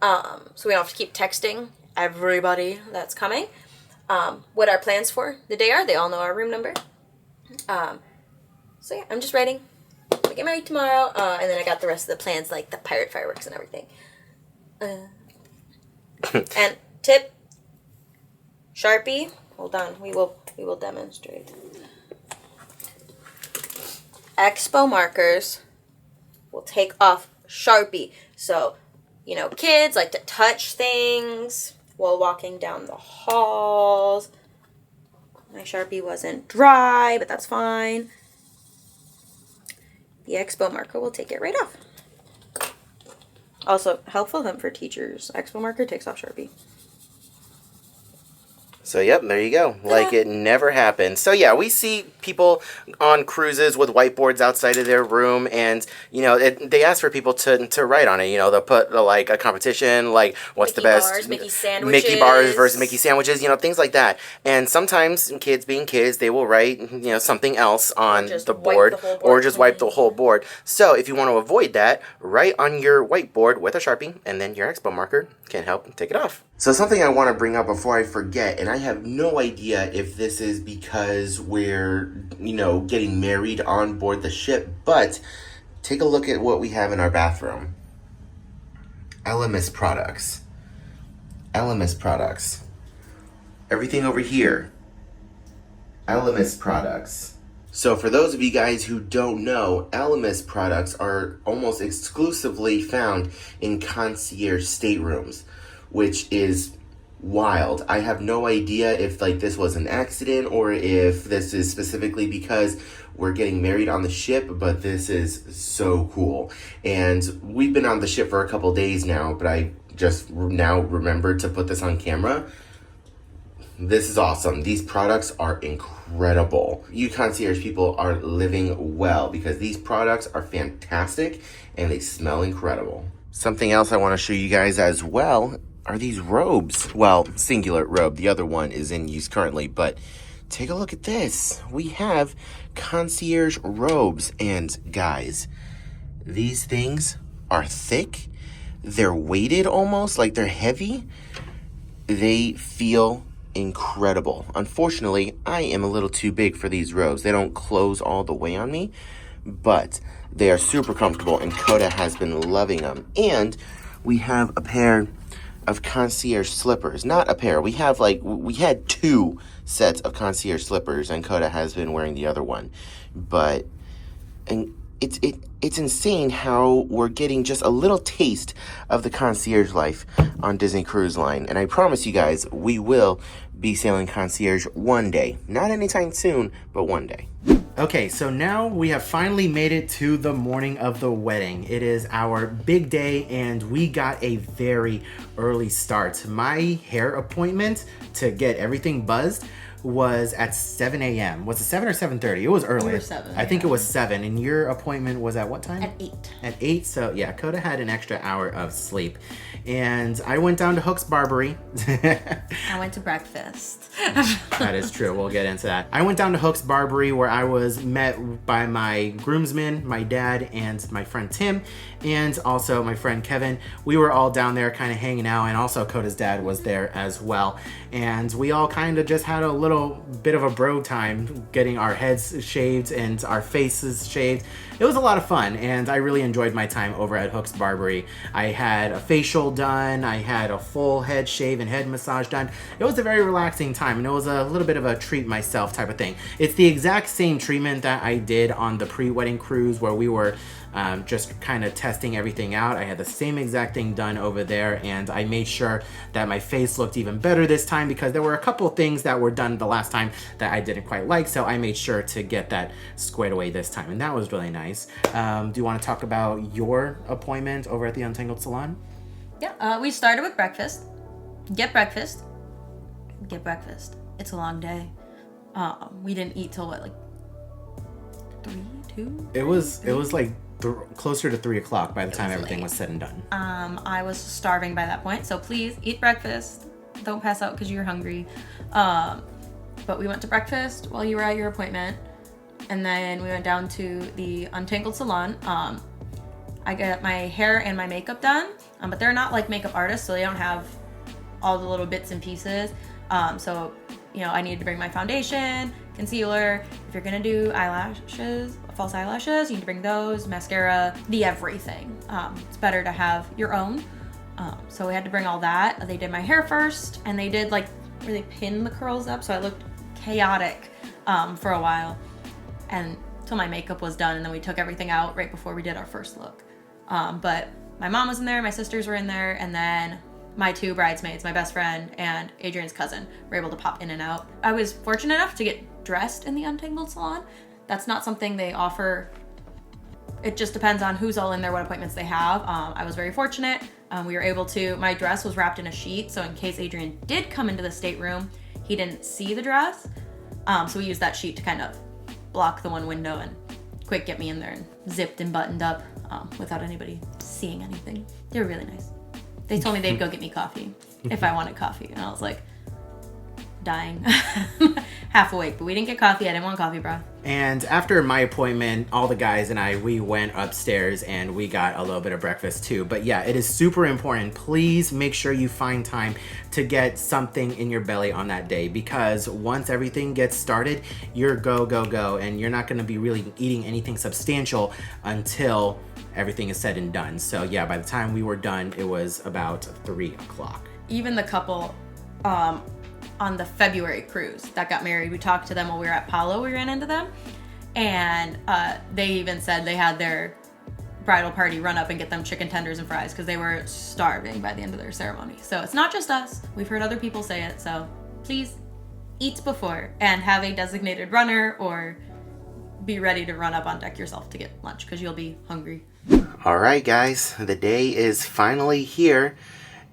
So we don't have to keep texting everybody that's coming. What our plans for the day are. They all know our room number. So yeah, I'm just writing. We get married tomorrow, and then I got the rest of the plans, like the pirate fireworks and everything. And tip, Sharpie. Hold on, we will demonstrate. Expo markers will take off Sharpie. So, you know, kids like to touch things while walking down the halls. My Sharpie wasn't dry, but that's fine. The Expo marker will take it right off. Also, helpful hint for teachers. Expo marker takes off Sharpie. So, yep, there you go. Like it never happened. So, yeah, we see people on cruises with whiteboards outside of their room, and, you know, they ask for people to write on it. You know, they'll put, like, a competition, like, what's Mickey the best? Bars, Mickey sandwiches. Mickey bars versus Mickey sandwiches, you know, things like that. And sometimes, kids being kids, they will write, you know, something else on the board, or just wipe the whole board. So, if you want to avoid that, write on your whiteboard with a Sharpie, and then your Expo marker can help take it off. So something I want to bring up before I forget, and I have no idea if this is because we're, you know, getting married on board the ship, but take a look at what we have in our bathroom. LMS products. LMS products. Everything over here. LMS products. So for those of you guys who don't know, LMS products are almost exclusively found in concierge staterooms, which is wild. I have no idea if like this was an accident or if this is specifically because we're getting married on the ship, but this is so cool. And we've been on the ship for a couple days now, but I just now remembered to put this on camera. This is awesome. These products are incredible. You concierge people are living well because these products are fantastic and they smell incredible. Something else I want to show you guys as well are these robes. Well, singular robe. The other one is in use currently, but take a look at this. We have concierge robes, and guys, these things are thick. They're weighted almost, like they're heavy. They feel incredible. Unfortunately, I am a little too big for these robes. They don't close all the way on me, but they are super comfortable, and Koda has been loving them. And we have a pair of concierge slippers. Not a pair. We had 2 sets of concierge slippers, and Koda has been wearing the other one. But and it's insane how we're getting just a little taste of the concierge life on Disney Cruise Line. And I promise you guys, we will be sailing concierge one day. Not anytime soon, but one day. Okay, so now we have finally made it to the morning of the wedding. It is our big day, and we got a very early start. My hair appointment to get everything buzzed was at 7 a.m. Was it 7 or 7:30? It was early. It was 7. I think it was 7. And your appointment was at what time? At 8. At 8. So yeah, Koda had an extra hour of sleep. And I went down to Hook's Barbery. I went to breakfast. That is true. We'll get into that. I went down to Hook's Barbery where I was met by my groomsmen, my dad, and my friend Tim, and also my friend Kevin. We were all down there kind of hanging out, and also Koda's dad was there as well. And we all kind of just had a little little bit of a bro time, getting our heads shaved and our faces shaved. It was a lot of fun, and I really enjoyed my time over at Hook's Barbery. I had a facial done, I had a full head shave and head massage done. It was a very relaxing time, and it was a little bit of a treat myself type of thing. It's the exact same treatment that I did on the pre-wedding cruise where we were just kind of testing everything out. I had the same exact thing done over there, and I made sure that my face looked even better this time because there were a couple of things that were done the last time that I didn't quite like, so I made sure to get that squared away this time, and that was really nice. Do you want to talk about your appointment over at the Untangled Salon? Yeah, we started with breakfast. Get breakfast. It's a long day. We didn't eat till what, like 2? It was like closer to 3 o'clock by the time everything was said and done. I was starving by that point, so please eat breakfast. Don't pass out because you're hungry. But we went to breakfast while you were at your appointment, and then we went down to the Untangled Salon. I got my hair and my makeup done, but they're not like makeup artists, so they don't have all the little bits and pieces. So, you know, I needed to bring my foundation, concealer. If you're gonna do eyelashes, false eyelashes, you need to bring those, mascara, the everything. It's better to have your own. So we had to bring all that. They did my hair first, and they did like where they pinned the curls up, so I looked chaotic for a while, and till my makeup was done, and then we took everything out right before we did our first look. But my mom was in there, my sisters were in there, and then my 2 bridesmaids, my best friend and Adrian's cousin, were able to pop in and out. I was fortunate enough to get dressed in the Untangled Salon. That's not something they offer. It just depends on who's all in there, what appointments they have. I was very fortunate. We were able to, my dress was wrapped in a sheet, so in case Adrian did come into the stateroom, he didn't see the dress. So we used that sheet to kind of block the one window and quick get me in there and zipped and buttoned up without anybody seeing anything. They were really nice. They told me they'd go get me coffee if I wanted coffee, and I was like, dying. Half awake, but we didn't get coffee. I didn't want coffee, bro. And after my appointment, all the guys and I, we went upstairs and we got a little bit of breakfast too. But yeah, it is super important. Please make sure you find time to get something in your belly on that day, because once everything gets started, you're go, go, go, and you're not gonna be really eating anything substantial until everything is said and done. So yeah, by the time we were done, it was about 3 o'clock. Even the couple on the February cruise that got married, we talked to them while we were at Palo. We ran into them, and they even said they had their bridal party run up and get them chicken tenders and fries because they were starving by the end of their ceremony. So it's not just us. We've heard other people say it. So please eat before and have a designated runner, or be ready to run up on deck yourself to get lunch because you'll be hungry. All right, guys, the day is finally here.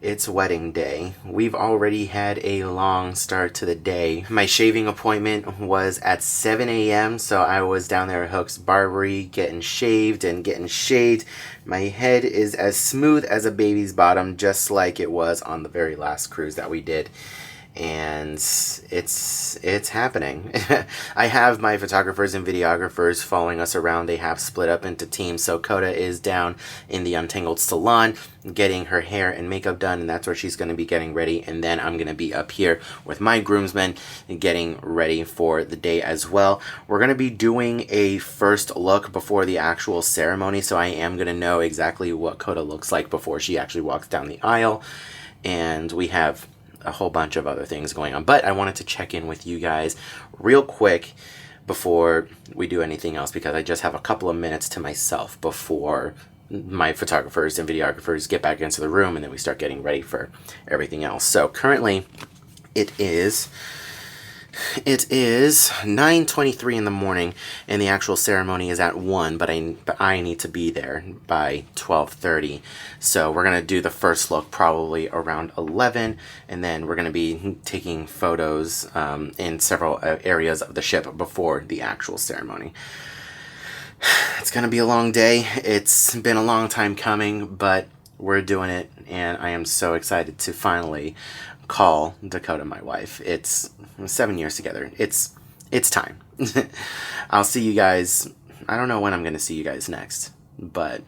It's wedding day. We've already had a long start to the day. My shaving appointment was at 7 a.m. So I was down there at Hook's Barbery getting shaved and getting shaved. My head is as smooth as a baby's bottom, just like it was on the very last cruise that we did. And it's happening. I have my photographers and videographers following us around. They have split up into teams. So Coda is down in the Untangled Salon getting her hair and makeup done, and that's where she's going to be getting ready. And then I'm going to be up here with my groomsmen getting ready for the day as well. We're going to be doing a first look before the actual ceremony, so I am going to know exactly what Coda looks like before she actually walks down the aisle. And we have a whole bunch of other things going on, but I wanted to check in with you guys real quick before we do anything else, because I just have a couple of minutes to myself before my photographers and videographers get back into the room, and then we start getting ready for everything else. So currently it is 9:23 in the morning, and the actual ceremony is at 1, but I need to be there by 12:30. So we're going to do the first look probably around 11, and then we're going to be taking photos in several areas of the ship before the actual ceremony. It's going to be a long day. It's been a long time coming, but we're doing it, and I am so excited to finally call Dakota my wife. It's 7 years together. It's time. I'll see you guys. I don't know when I'm going to see you guys next, but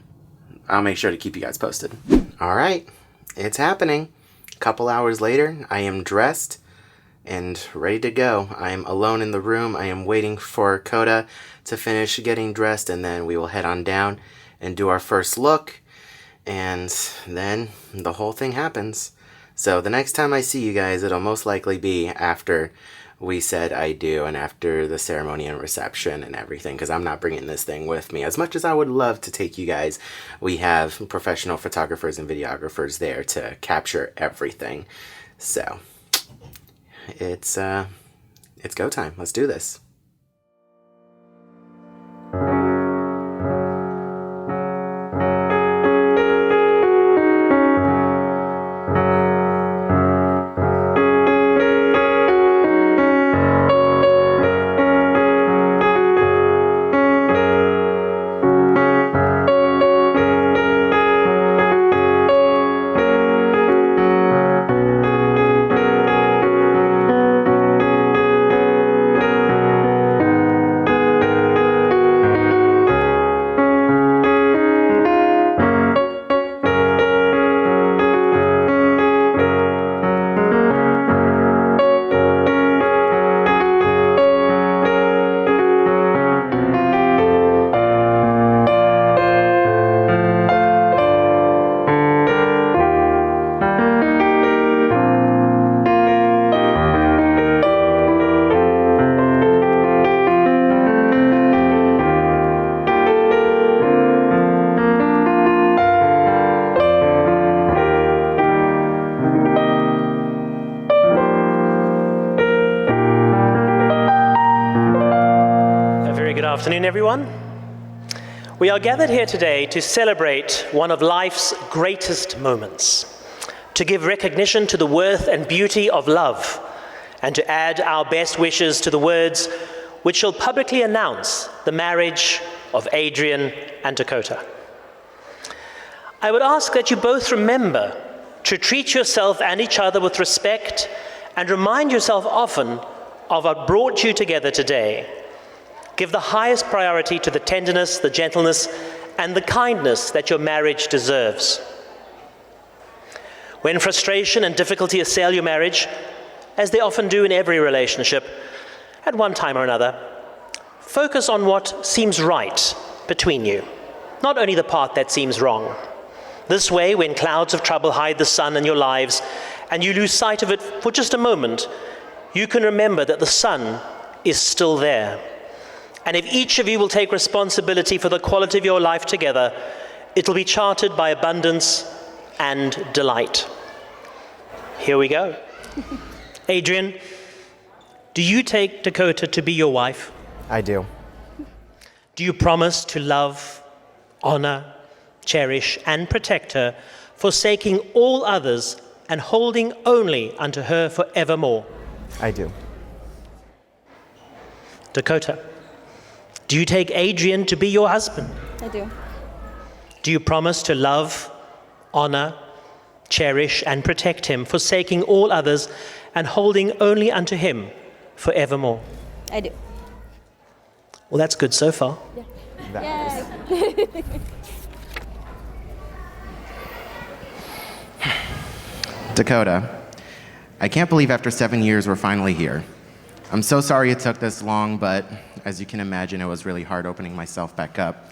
I'll make sure to keep you guys posted. All right, it's happening. A couple hours later, I am dressed, and ready to go. I am alone in the room. I am waiting for Coda to finish getting dressed, and then we will head on down and do our first look, and then the whole thing happens. So the next time I see you guys, it'll most likely be after we said I do and after the ceremony and reception and everything, because I'm not bringing this thing with me. As much as I would love to take you guys, we have professional photographers and videographers there to capture everything. So it's go time. Let's do this. Good afternoon, everyone. We are gathered here today to celebrate one of life's greatest moments, to give recognition to the worth and beauty of love, and to add our best wishes to the words which shall publicly announce the marriage of Adrian and Dakota. I would ask that you both remember to treat yourself and each other with respect and remind yourself often of what brought you together today. Give the highest priority to the tenderness, the gentleness, and the kindness that your marriage deserves. When frustration and difficulty assail your marriage, as they often do in every relationship, at one time or another, focus on what seems right between you, not only the part that seems wrong. This way, when clouds of trouble hide the sun in your lives, and you lose sight of it for just a moment, you can remember that the sun is still there. And if each of you will take responsibility for the quality of your life together, it'll be charted by abundance and delight. Here we go. Adrian, do you take Dakota to be your wife? I do. Do you promise to love, honor, cherish, and protect her, forsaking all others and holding only unto her forevermore? I do. Dakota, do you take Adrian to be your husband? I do. Do you promise to love, honor, cherish, and protect him, forsaking all others and holding only unto him forevermore? I do. Well, that's good so far. Yeah. Dakota, I can't believe after 7 years we're finally here. I'm so sorry it took this long, but as you can imagine, it was really hard opening myself back up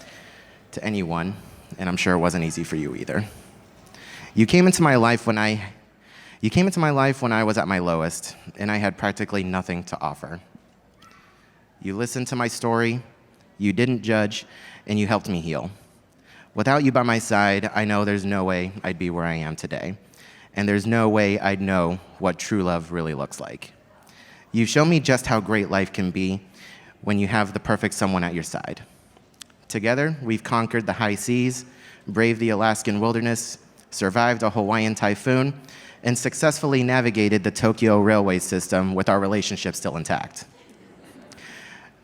to anyone, and I'm sure it wasn't easy for you either. You came into my life when I was at my lowest, and I had practically nothing to offer. You listened to my story, you didn't judge, and you helped me heal. Without you by my side, I know there's no way I'd be where I am today, and there's no way I'd know what true love really looks like. You've shown me just how great life can be when you have the perfect someone at your side. Together, we've conquered the high seas, braved the Alaskan wilderness, survived a Hawaiian typhoon, and successfully navigated the Tokyo railway system with our relationship still intact.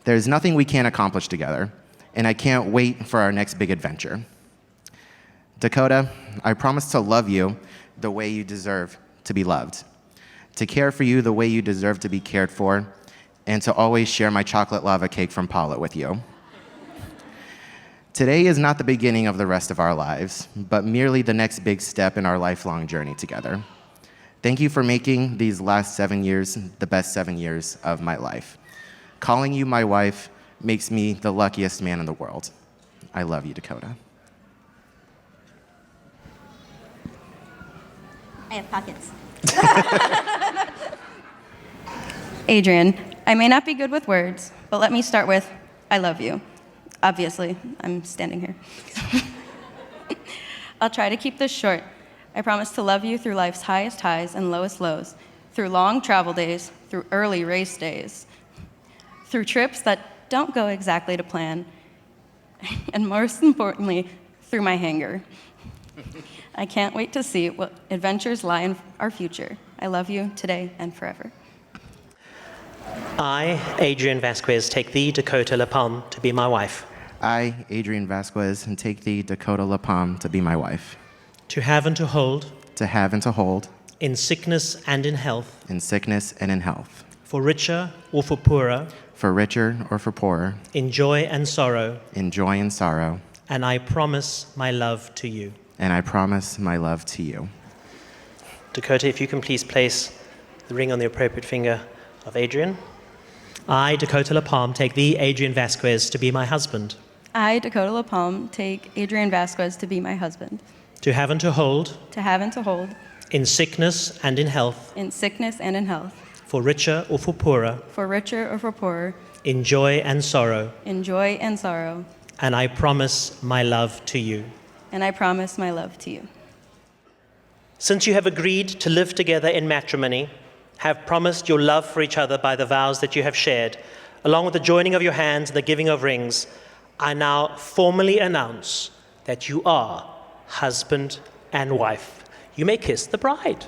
There's nothing we can't accomplish together, and I can't wait for our next big adventure. Dakota, I promise to love you the way you deserve to be loved, to care for you the way you deserve to be cared for, and to always share my chocolate lava cake from Paula with you. Today is not the beginning of the rest of our lives, but merely the next big step in our lifelong journey together. Thank you for making these last 7 years the best 7 years of my life. Calling you my wife makes me the luckiest man in the world. I love you, Dakota. I have pockets. Adrian, I may not be good with words, but let me start with, I love you. Obviously, I'm standing here. I'll try to keep this short. I promise to love you through life's highest highs and lowest lows, through long travel days, through early race days, through trips that don't go exactly to plan, and most importantly, through my hangar. I can't wait to see what adventures lie in our future. I love you today and forever. I, Adrian Vasquez, take thee, Dakota LaPalme, to be my wife. I, Adrian Vasquez, and take thee, Dakota LaPalme, to be my wife. To have and to hold. To have and to hold. In sickness and in health. In sickness and in health. For richer or for poorer. For richer or for poorer. In joy and sorrow. In joy and sorrow. And I promise my love to you. And I promise my love to you. Dakota, if you can please place the ring on the appropriate finger of Adrian. I, Dakota LaPalme, take thee, Adrian Vasquez, to be my husband. I, Dakota LaPalme, take Adrian Vasquez to be my husband. To have and to hold. To have and to hold. In sickness and in health. In sickness and in health. For richer or for poorer. For richer or for poorer. In joy and sorrow. In joy and sorrow. And I promise my love to you. And I promise my love to you. Since you have agreed to live together in matrimony, have promised your love for each other by the vows that you have shared, along with the joining of your hands and the giving of rings, I now formally announce that you are husband and wife. You may kiss the bride.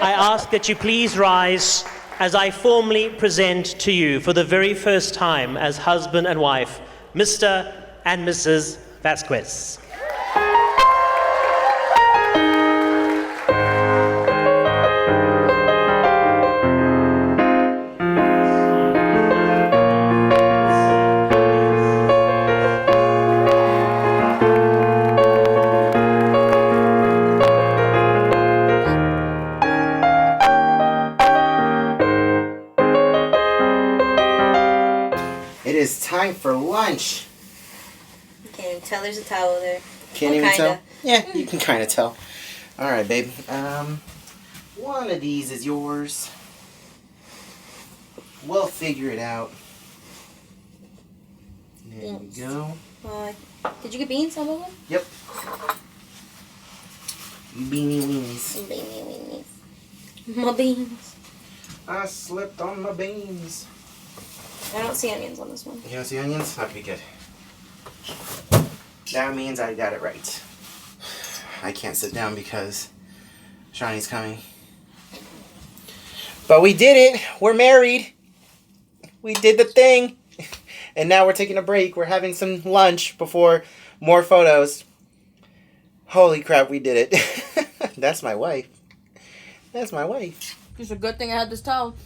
I ask that you please rise as I formally present to you for the very first time as husband and wife, Mr. and Mrs. Vasquez. It is time for lunch. You can't even tell there's a towel there. Can't Well, even kinda. tell? Yeah, you can kind of tell. All right, babe. One of these is yours. We'll figure it out. There we go. Did you get beans on one? Yep. Beanie weenies. Beanie weenies. My beans. I slipped on my beans. I don't see onions on this one. You don't see onions? Okay, good. That means I got it right. I can't sit down because Shawnee's coming. But we did it. We're married. We did the thing. And now we're taking a break. We're having some lunch before more photos. Holy crap, we did it. That's my wife. That's my wife. It's a good thing I had this towel.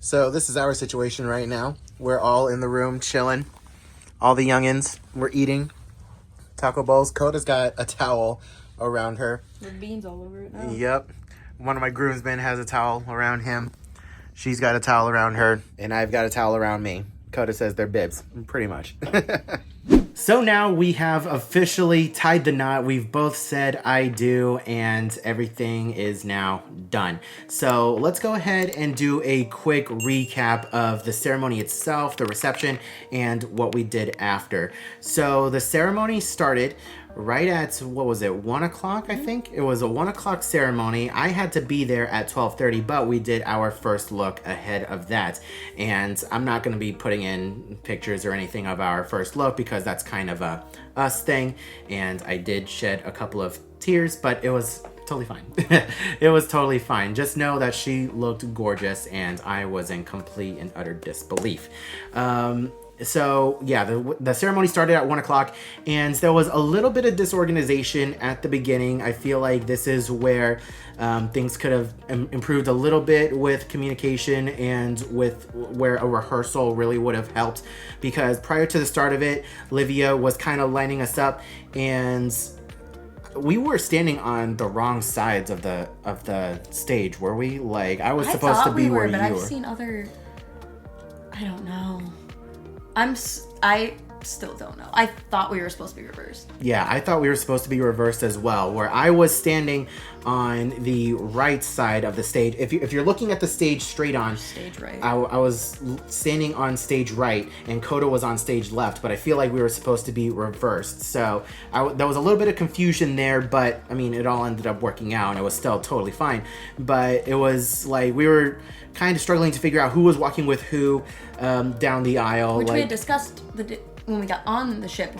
So this is our situation right now. We're all in the room chilling. All the youngins, we're eating taco bowls. Coda's got a towel around her. With beans all over it now. Yep. One of my groomsmen has a towel around him. She's got a towel around her. And I've got a towel around me. Coda says they're bibs, pretty much. So now we have officially tied the knot. We've both said I do, and everything is now done. So let's go ahead and do a quick recap of the ceremony itself, the reception, and what we did after. So the ceremony started right at, what was it, 1 o'clock, I think? It was a 1 o'clock ceremony. I had to be there at 12:30, but we did our first look ahead of that. And I'm not going to be putting in pictures or anything of our first look because that's kind of a us thing. And I did shed a couple of tears, but it was totally fine. It was totally fine. Just know that she looked gorgeous and I was in complete and utter disbelief. So yeah, the ceremony started at 1 o'clock, and there was a little bit of disorganization at the beginning. I feel like this is where things could have improved a little bit with communication and with where a rehearsal really would have helped, because prior to the start of it, Livia was kind of lining us up, and we were standing on the wrong sides of the stage, were we? Like, I was supposed to be where you were. I've seen other. I don't know. I still don't know. I thought we were supposed to be reversed. Yeah, I thought we were supposed to be reversed as well, where I was standing on the right side of the stage. If you're looking at the stage straight on, stage right. I was standing on stage right, and Coda was on stage left, but I feel like we were supposed to be reversed. So there was a little bit of confusion there, but I mean, it all ended up working out, and it was still totally fine. But it was like we were kind of struggling to figure out who was walking with who down the aisle. Which we had discussed when we got on the ship,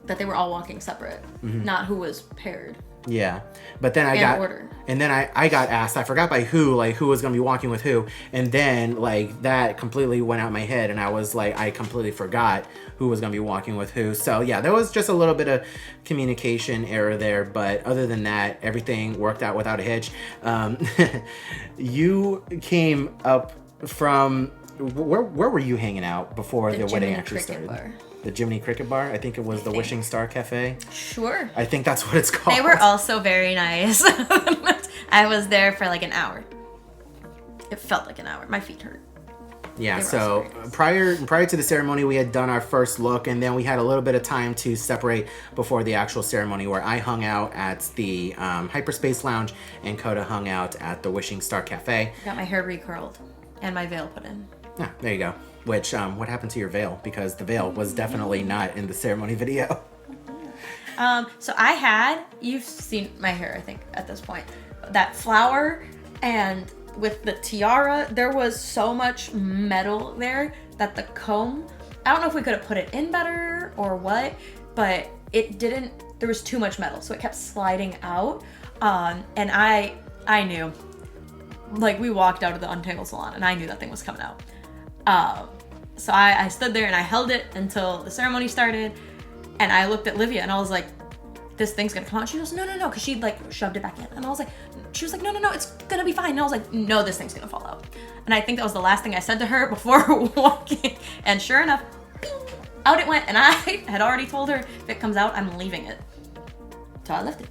that they were all walking separate, not who was paired. Yeah, but then I got asked, I forgot by who was gonna be walking with who, and then like that completely went out my head, and I was like, I completely forgot who was gonna be walking with who. So yeah, there was just a little bit of communication error there, but other than that, everything worked out without a hitch. You came up from where were you hanging out before the wedding actually started? Bar. The Jiminy Cricket Bar? I think it was the Wishing Star Cafe. Sure. I think that's what it's called. They were also very nice. I was there for like an hour. It felt like an hour. My feet hurt. Yeah, so prior to the ceremony, we had done our first look, and then we had a little bit of time to separate before the actual ceremony, where I hung out at the Hyperspace Lounge, and Coda hung out at the Wishing Star Cafe. Got my hair recurled and my veil put in. Yeah, there you go. Which, what happened to your veil? Because the veil was definitely not in the ceremony video. So you've seen my hair, I think, at this point. That flower, and with the tiara, there was so much metal there that the comb, I don't know if we could have put it in better or what, but there was too much metal, so it kept sliding out. And I knew, like, we walked out of the Untangled Salon, and I knew that thing was coming out. So I stood there and I held it until the ceremony started, and I looked at Livia and I was like, this thing's gonna come out. She goes, no, because she like shoved it back in, and I was like, she was like, no, it's gonna be fine. And I was like, no, this thing's gonna fall out. And I think that was the last thing I said to her before walking, and sure enough, bing, out it went. And I had already told her, if it comes out, I'm leaving it. So I left it.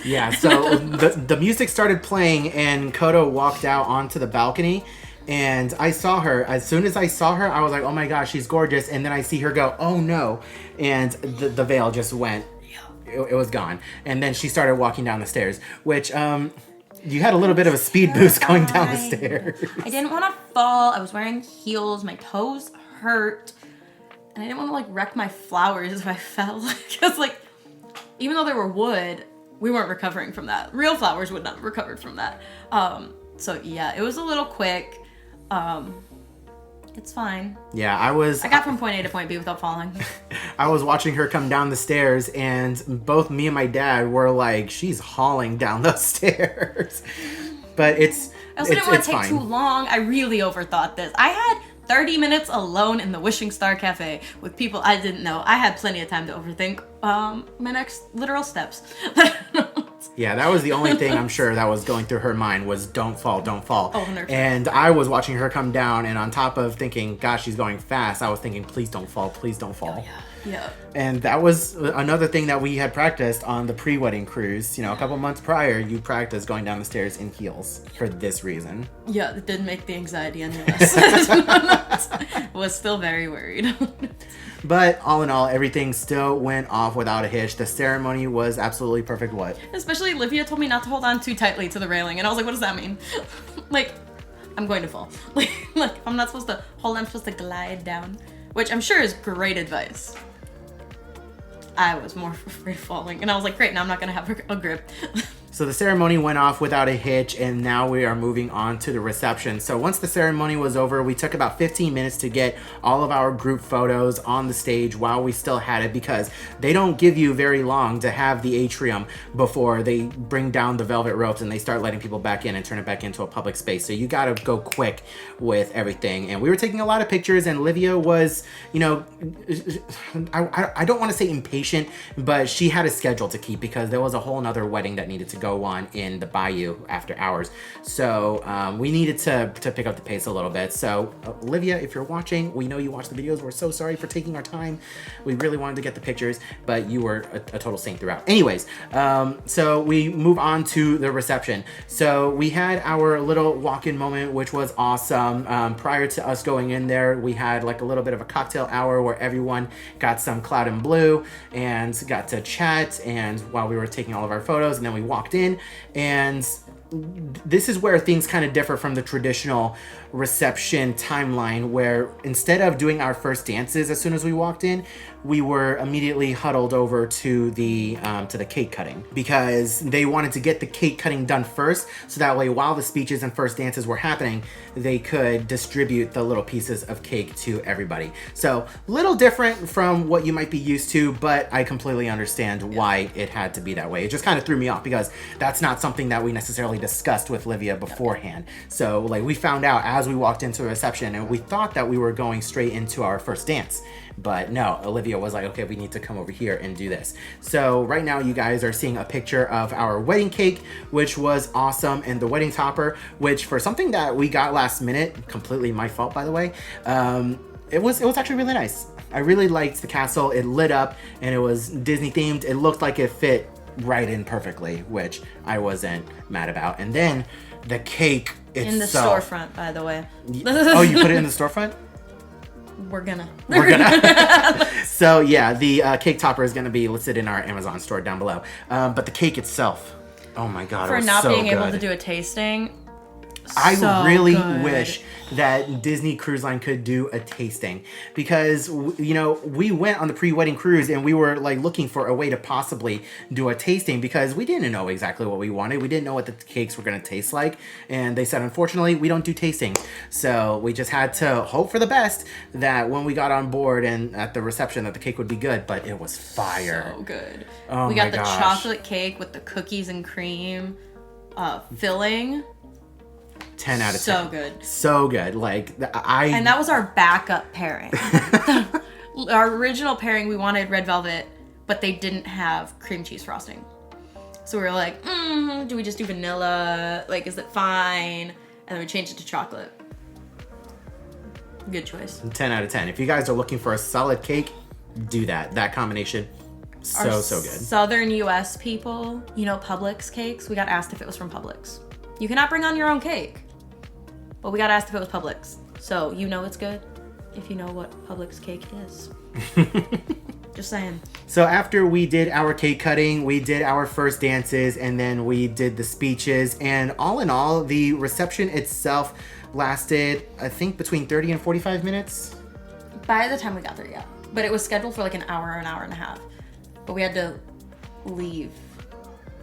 Yeah, so the music started playing, and Kodo walked out onto the balcony, and I saw her. As soon as I saw her, I was like, oh my gosh, she's gorgeous. And then I see her go, oh no. And the veil just went, it was gone. And then she started walking down the stairs, which, you had a little bit of a speed boost going down the stairs. I didn't want to fall. I was wearing heels. My toes hurt. And I didn't want to, like, wreck my flowers if I fell. Because, like, even though they were wood, we weren't recovering from that. Real flowers would not have recovered from that. So, yeah, it was a little quick. It's fine. Yeah, I got from point A to point B without falling. I was watching her come down the stairs, and both me and my dad were like, she's hauling down those stairs. But I also didn't want to take too long. I really overthought this. I had 30 minutes alone in the Wishing Star Cafe with people I didn't know. I had plenty of time to overthink my next literal steps. Yeah, that was the only thing I'm sure that was going through her mind was don't fall. Oh, 100%. And I was watching her come down, and on top of thinking, gosh, she's going fast, I was thinking, please don't fall. Oh, yeah. And that was another thing that we had practiced on the pre-wedding cruise. You know, a couple months prior, you practiced going down the stairs in heels for this reason. Yeah, it didn't make the anxiety any less. Was still very worried. But all in all, everything still went off without a hitch. The ceremony was absolutely perfect. What? Especially Livia told me not to hold on too tightly to the railing, and I was like, what does that mean? Like, I'm going to fall. Like, I'm not supposed to hold, I'm supposed to glide down, which I'm sure is great advice. I was more afraid of falling, and I was like, great, now I'm not going to have a grip. So the ceremony went off without a hitch, and now we are moving on to the reception. So once the ceremony was over, we took about 15 minutes to get all of our group photos on the stage while we still had it, because they don't give you very long to have the atrium before they bring down the velvet ropes and they start letting people back in and turn it back into a public space. So you gotta go quick with everything. And we were taking a lot of pictures, and Livia was, you know, I don't want to say impatient, but she had a schedule to keep because there was a whole nother wedding that needed to go on in the bayou after hours. So we needed to pick up the pace a little bit. So Olivia, if you're watching, we know you watch the videos. We're so sorry for taking our time. We really wanted to get the pictures, but you were a total saint throughout. Anyways, so we move on to the reception. So we had our little walk-in moment, which was awesome. Prior to us going in there, we had like a little bit of a cocktail hour where everyone got some Cloud and Blue and got to chat, and while we were taking all of our photos, and then we walked in, and this is where things kind of differ from the traditional reception timeline, where instead of doing our first dances as soon as we walked in, we were immediately huddled over to the cake cutting, because they wanted to get the cake cutting done first, so that way while the speeches and first dances were happening, they could distribute the little pieces of cake to everybody. So little different from what you might be used to, but I completely understand why it had to be that way. It just kind of threw me off because that's not something that we necessarily discussed with Livia beforehand. So like we found out as we walked into the reception, and we thought that we were going straight into our first dance. But no, Olivia was like, okay, we need to come over here and do this. So right now you guys are seeing a picture of our wedding cake, which was awesome, and the wedding topper, which for something that we got last minute, completely my fault by the way, it was actually really nice. I really liked the castle. It lit up and it was Disney themed. It looked like it fit right in perfectly, which I wasn't mad about. And then the cake itself. In the storefront, by the way. Oh, you put it in the storefront? We're gonna. So yeah, the cake topper is gonna be listed in our Amazon store down below. But the cake itself, oh my god, for it was not so being good. able to do a tasting. I really wish that Disney Cruise Line could do a tasting, because you know, we went on the pre-wedding cruise and we were like looking for a way to possibly do a tasting, because we didn't know exactly what we wanted. We didn't know what the cakes were going to taste like, and they said unfortunately we don't do tastings. So we just had to hope for the best that when we got on board and at the reception that the cake would be good. But it was fire. So good. Oh we got my the gosh. chocolate cake with the cookies and cream filling. 10 out of 10. So good. So good. Like And that was our backup pairing. Our original pairing, we wanted red velvet, but they didn't have cream cheese frosting. So we were like, do we just do vanilla? Like, is it fine? And then we changed it to chocolate. Good choice. 10 out of 10. If you guys are looking for a solid cake, do that. That combination, so good. Southern U.S. people, you know, Publix cakes. We got asked if it was from Publix. You cannot bring on your own cake, but we got asked if it was Publix. So you know it's good if you know what Publix cake is. Just saying. So after we did our cake cutting, we did our first dances, and then we did the speeches. And all in all, the reception itself lasted, I think, between 30 and 45 minutes. By the time we got there, yeah. But it was scheduled for like an hour and a half. But we had to leave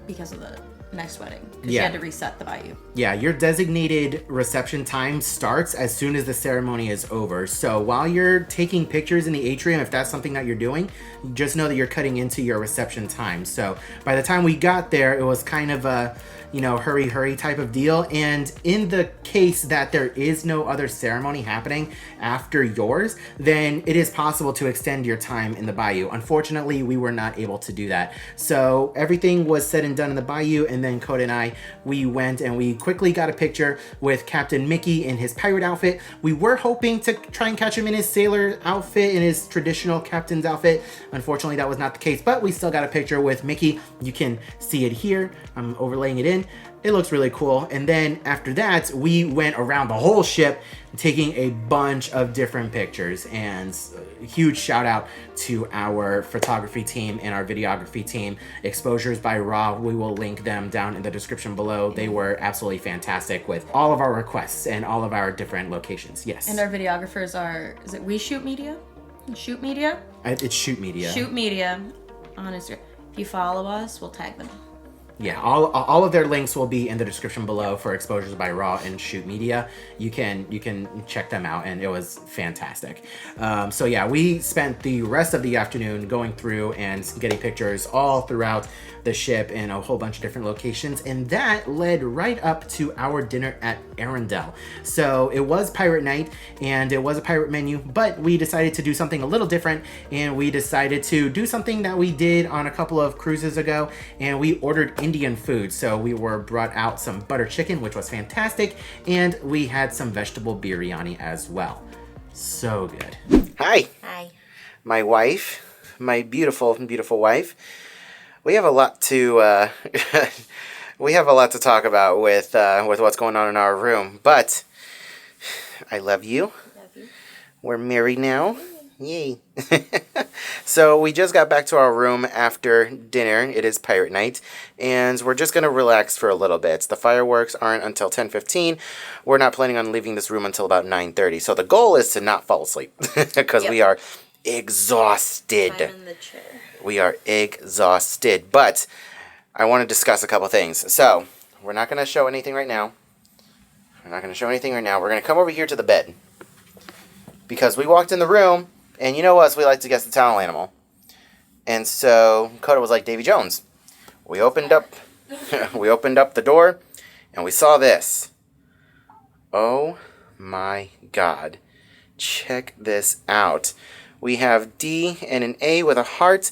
because of the next wedding. Because you had to reset the bayou. Yeah, your designated reception time starts as soon as the ceremony is over. So while you're taking pictures in the atrium, if that's something that you're doing, just know that you're cutting into your reception time. So by the time we got there, it was kind of a, you know, hurry type of deal. And in the case that there is no other ceremony happening after yours, then it is possible to extend your time in the bayou. Unfortunately, we were not able to do that. So everything was said and done in the bayou, and then Coda and I, we went and we quickly got a picture with Captain Mickey in his pirate outfit. We were hoping to try and catch him in his sailor outfit, in his traditional captain's outfit. Unfortunately, that was not the case, but we still got a picture with Mickey. You can see it here. I'm overlaying it in. It looks really cool. And then after that, we went around the whole ship taking a bunch of different pictures, and a huge shout out to our photography team and our videography team, Exposures by Raw. We will link them down in the description below. They were absolutely fantastic with all of our requests and all of our different locations. Yes. And our videographers are, is it We Shoot Media? Shoot Media? It's Shoot Media. Shoot Media on Instagram. If you follow us, we'll tag them. Yeah, all of their links will be in the description below for Exposures by Raw and Shoot Media. You can check them out, and it was fantastic. So yeah, we spent the rest of the afternoon going through and getting pictures all throughout the ship in a whole bunch of different locations, and that led right up to our dinner at Arendelle. So it was pirate night, and it was a pirate menu, but we decided to do something a little different, and we decided to do something that we did on a couple of cruises ago, and we ordered Indian food. So we were brought out some butter chicken, which was fantastic, and we had some vegetable biryani as well. So good. Hi. Hi. My wife, my beautiful, beautiful wife. We have a lot to we have a lot to talk about with what's going on in our room, but I love you. Love you. We're married now. Yay. So we just got back to our room after dinner. It is pirate night, and we're just going to relax for a little bit. The fireworks aren't until 10:15. We're not planning on leaving this room until about 9:30. So the goal is to not fall asleep because we are exhausted. I'm in the chair. We are exhausted, but I want to discuss a couple things. So we're not going to show anything right now. We're going to come over here to the bed because we walked in the room, and you know us, we like to guess the towel animal. And so Coda was like Davy Jones. We opened up the door, and we saw this. Oh my God. Check this out. We have D and an A with a heart.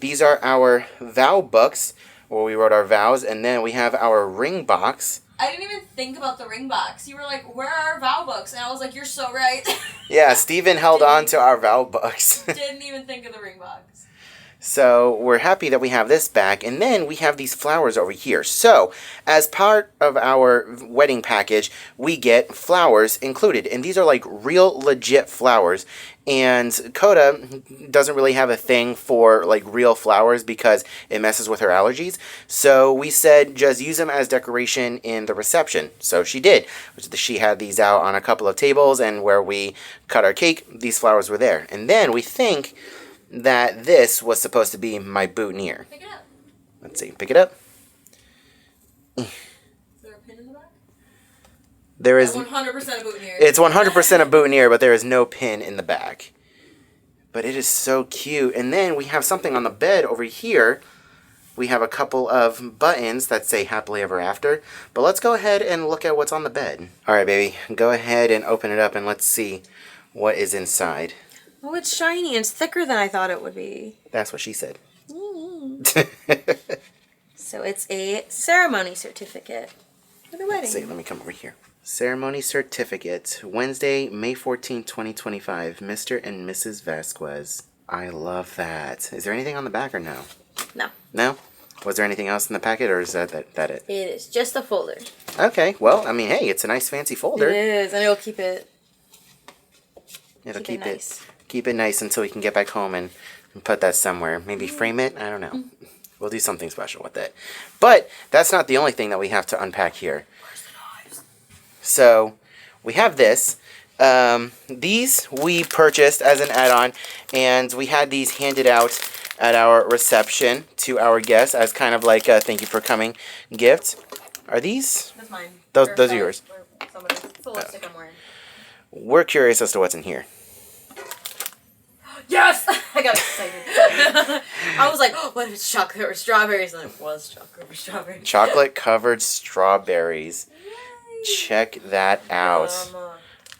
These are our vow books where we wrote our vows, and then we have our ring box. I didn't even think about the ring box. You were like, where are our vow books? And I was like, you're so right. Yeah, Steven held on to our vow books. Didn't even think of the ring box. So we're happy that we have this back, and then we have these flowers over here. So as part of our wedding package, we get flowers included, and these are like real legit flowers. And Coda doesn't really have a thing for like real flowers because it messes with her allergies. So we said just use them as decoration in the reception. So she did. She had these out on a couple of tables, and where we cut our cake, these flowers were there. And then we think that this was supposed to be my boutonniere. Pick it up. Let's see. Pick it up. Is there a pin in the back? There is 100% a boutonniere. It's 100% a boutonniere, but there is no pin in the back. But it is so cute. And then we have something on the bed over here. We have a couple of buttons that say happily ever after. But let's go ahead and look at what's on the bed. All right, baby. Go ahead and open it up, and let's see what is inside. Oh, it's shiny. It's thicker than I thought it would be. That's what she said. So it's a ceremony certificate for the wedding. Let's see. Let me come over here. Ceremony certificate. Wednesday, May 14, 2025. Mr. and Mrs. Vasquez. I love that. Is there anything on the back or no? No. No? Was there anything else in the packet, or is that it? It is just a folder. Okay. Well, I mean, hey, it's a nice fancy folder. It is, and it'll keep it. It'll keep it nice. Keep it nice until we can get back home and put that somewhere. Maybe frame it. I don't know. We'll do something special with it. But that's not the only thing that we have to unpack here. Where's the knives? So we have this. These we purchased as an add-on, and we had these handed out at our reception to our guests as kind of like a thank you for coming gift. Are these? That's mine. Those are yours. Somebody's. It's the lipstick I'm wearing. We're curious as to what's in here. Yes! I got excited. I was like, oh, what if it's chocolate or strawberries? And it was chocolate or strawberries. Chocolate-covered strawberries. Yay. Check that out.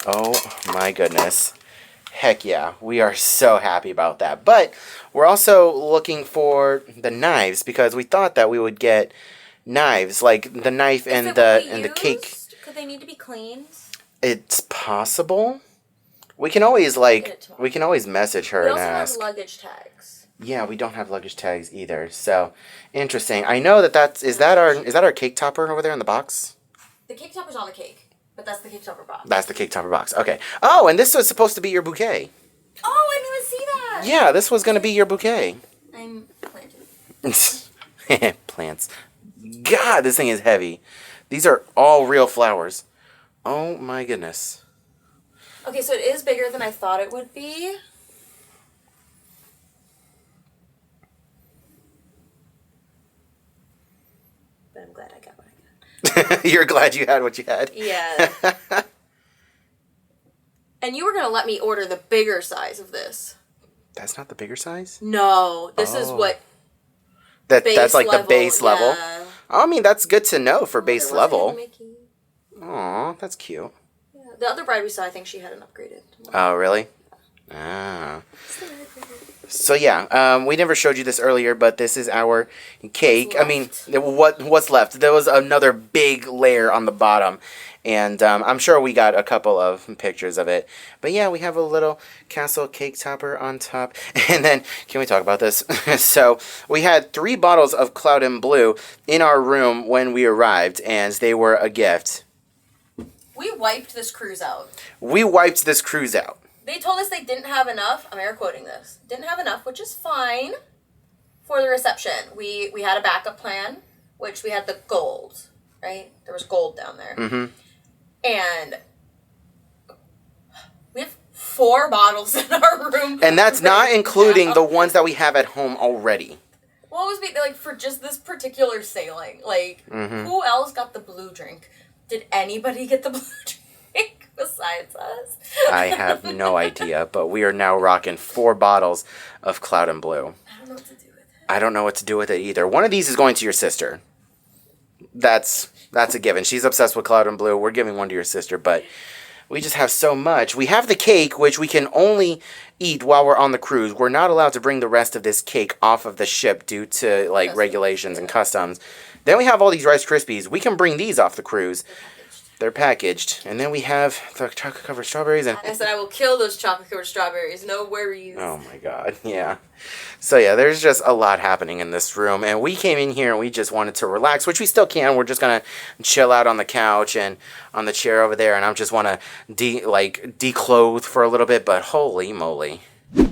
Oh my goodness. Heck yeah. We are so happy about that. But we're also looking for the knives because we thought that we would get knives, like the knife and the cake. Could they need to be cleaned? It's possible. We can always message her and ask. We also have luggage tags. Yeah, we don't have luggage tags either. So interesting. I know is that our cake topper over there in the box? The cake topper's on the cake, but that's the cake topper box. That's the cake topper box. Okay. Oh, and this was supposed to be your bouquet. Oh, I didn't even see that. Yeah, this was going to be your bouquet. I'm planting. Plants. God, this thing is heavy. These are all real flowers. Oh my goodness. Okay, so it is bigger than I thought it would be. I'm glad I got what I got. You're glad you had what you had. Yeah. And you were gonna let me order the bigger size of this. That's not the bigger size? No, this is what. That's like level, the base level. yeah. I mean, that's good to know for base There was level. hand Mickey. Aw, that's cute. Yeah. The other bride we saw, I think she had an upgraded one. Oh, really? Ah. So yeah, we never showed you this earlier, but this is our cake. I mean, what's left? There was another big layer on the bottom, and I'm sure we got a couple of pictures of it. But yeah, we have a little castle cake topper on top. And then, can we talk about this? So we had 3 bottles of Cloud and Blue in our room when we arrived, and they were a gift. We wiped this cruise out. We wiped this cruise out. They told us they didn't have enough. I'm air quoting this. Didn't have enough, which is fine for the reception. We had a backup plan, which we had the gold, right? There was gold down there. Mm-hmm. And we have 4 bottles in our room. And that's not including now. the ones that we have at home already. What was like for just this particular sailing? Like, who else got the blue drink? Did anybody get the blue drink besides us? I have no idea, but we are now rocking 4 bottles of Cloud and Blue. I don't know what to do with it. I don't know what to do with it either. One of these is going to your sister. That's a given. She's obsessed with Cloud and Blue. We're giving one to your sister, but we just have so much. We have the cake, which we can only eat while we're on the cruise. We're not allowed to bring the rest of this cake off of the ship due to regulations and customs. Then we have all these Rice Krispies. We can bring these off the cruise. They're packaged. And then we have the chocolate-covered strawberries. And I said I will kill those chocolate-covered strawberries. No worries. oh my god, yeah. So yeah, there's just a lot happening in this room. And we came in here and we just wanted to relax, which we still can. We're just going to chill out on the couch and on the chair over there. And I just want to declothe for a little bit. But holy moly.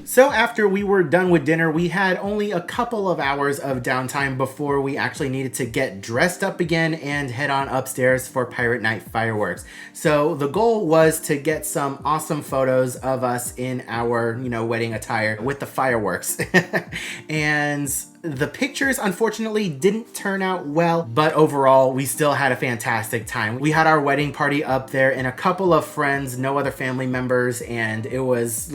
So after we were done with dinner, we had only a couple of hours of downtime before we actually needed to get dressed up again and head on upstairs for Pirate Night fireworks. So the goal was to get some awesome photos of us in our, wedding attire with the fireworks. And the pictures, unfortunately, didn't turn out well, but overall, we still had a fantastic time. We had our wedding party up there and a couple of friends, no other family members, and it was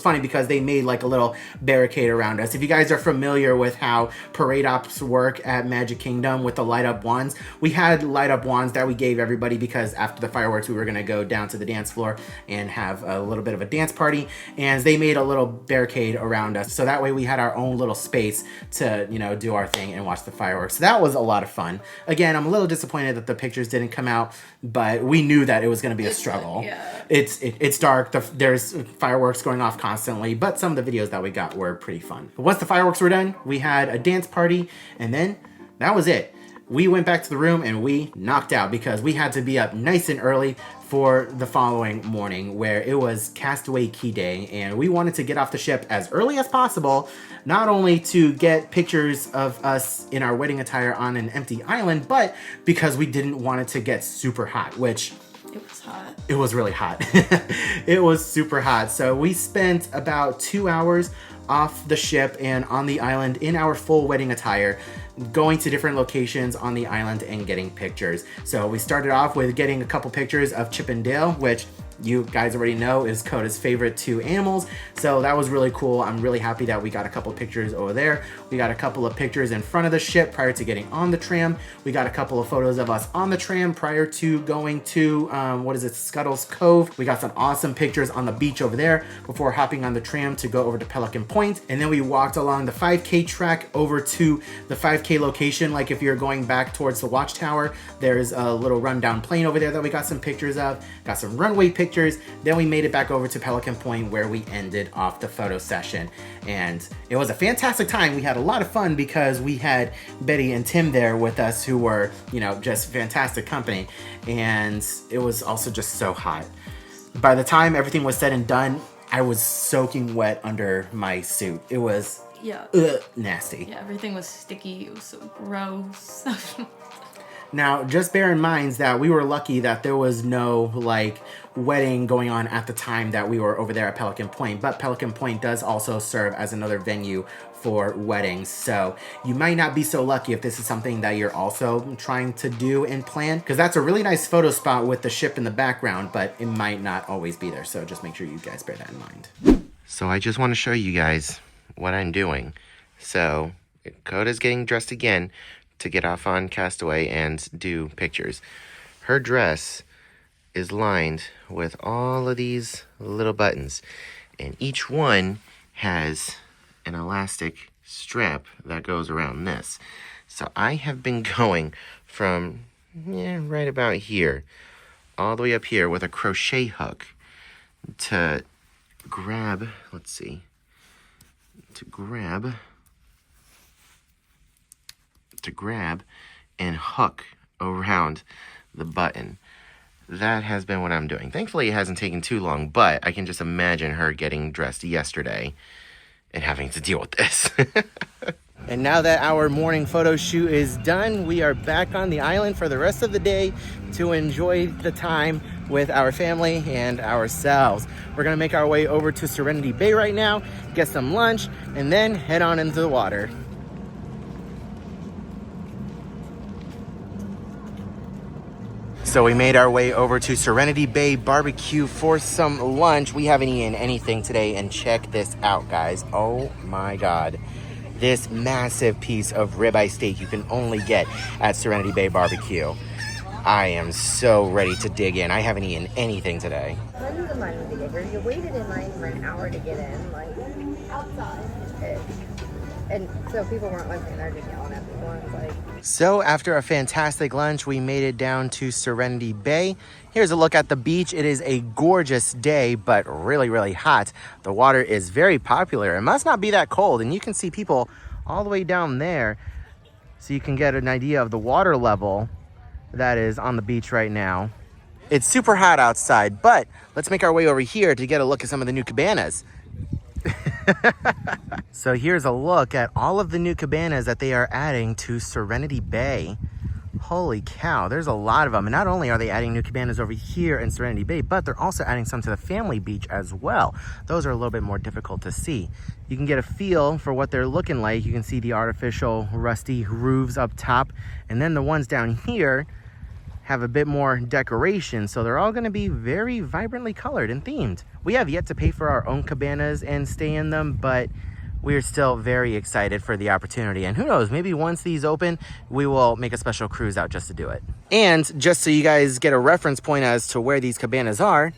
funny because they made like a little barricade around us. If you guys are familiar with how parade ops work at Magic Kingdom with the light up wands, we had light up wands that we gave everybody because after the fireworks, we were gonna go down to the dance floor and have a little bit of a dance party, and they made a little barricade around us. So that way we had our own little space to, do our thing and watch the fireworks. So that was a lot of fun. Again, I'm a little disappointed that the pictures didn't come out, but we knew that it was going to be a struggle. Yeah. It's dark. There's fireworks going off constantly, but some of the videos that we got were pretty fun. But once the fireworks were done, we had a dance party, and then that was it. We went back to the room and we knocked out because we had to be up nice and early for the following morning where it was Castaway Key Day, and we wanted to get off the ship as early as possible, not only to get pictures of us in our wedding attire on an empty island, but because we didn't want it to get super hot, which It was hot. it was really hot. It was super hot. So we spent about 2 hours off the ship and on the island in our full wedding attire, going to different locations on the island and getting pictures. So we started off with getting a couple pictures of Chip and Dale, which you guys already know is Coda's favorite 2 animals. So that was really cool. I'm really happy that we got a couple of pictures over there. We got a couple of pictures in front of the ship prior to getting on the tram. We got a couple of photos of us on the tram prior to going to, Scuttle's Cove. We got some awesome pictures on the beach over there before hopping on the tram to go over to Pelican Point. And then we walked along the 5K track over to the 5K location. Like if you're going back towards the watchtower, there's a little rundown plane over there that we got some pictures of. Got some runway pictures. Then we made it back over to Pelican Point where we ended off the photo session. And it was a fantastic time. We had a lot of fun because we had Betty and Tim there with us who were, just fantastic company. And it was also just so hot. By the time everything was said and done, I was soaking wet under my suit. It was nasty. Yeah, everything was sticky. It was so gross. Now, just bear in mind that we were lucky that there was no like wedding going on at the time that we were over there at Pelican Point, but Pelican Point does also serve as another venue for weddings. So you might not be so lucky if this is something that you're also trying to do and plan, because that's a really nice photo spot with the ship in the background, but it might not always be there. So just make sure you guys bear that in mind. So I just want to show you guys what I'm doing. So Coda's getting dressed again to get off on Castaway and do pictures. Her dress is lined with all of these little buttons, and each one has an elastic strap that goes around this. So I have been going from right about here all the way up here with a crochet hook to grab, to grab and hook around the button. That has been what I'm doing. Thankfully, it hasn't taken too long, but I can just imagine her getting dressed yesterday and having to deal with this. And now that our morning photo shoot is done, we are back on the island for the rest of the day to enjoy the time with our family and ourselves. We're gonna make our way over to Serenity Bay right now, get some lunch, and then head on into the water. So we made our way over to Serenity Bay Barbecue for some lunch. We haven't eaten anything today, and check this out, guys. Oh my God. This massive piece of ribeye steak you can only get at Serenity Bay Barbecue. I am so ready to dig in. I haven't eaten anything today. When is the line to get here? You waited in line for an hour to get in, like outside. And so people weren't listening, they're just yelling at people. It's like... So after a fantastic lunch, we made it down to Serenity Bay. Here's a look at the beach. It is a gorgeous day, but really, really hot. The water is very popular. It must not be that cold, and you can see people all the way down there. So you can get an idea of the water level that is on the beach right now. It's super hot outside, but let's make our way over here to get a look at some of the new cabanas. So here's a look at all of the new cabanas that they are adding to Serenity Bay. Holy cow, there's a lot of them. And not only are they adding new cabanas over here in Serenity Bay, but they're also adding some to the family beach as well. Those are a little bit more difficult to see. You can get a feel for what they're looking like. You can see the artificial rusty roofs up top, and then the ones down here have a bit more decoration, so they're all going to be very vibrantly colored and themed. We have yet to pay for our own cabanas and stay in them, but we're still very excited for the opportunity. And who knows, maybe once these open, we will make a special cruise out just to do it. And just so you guys get a reference point as to where these cabanas are,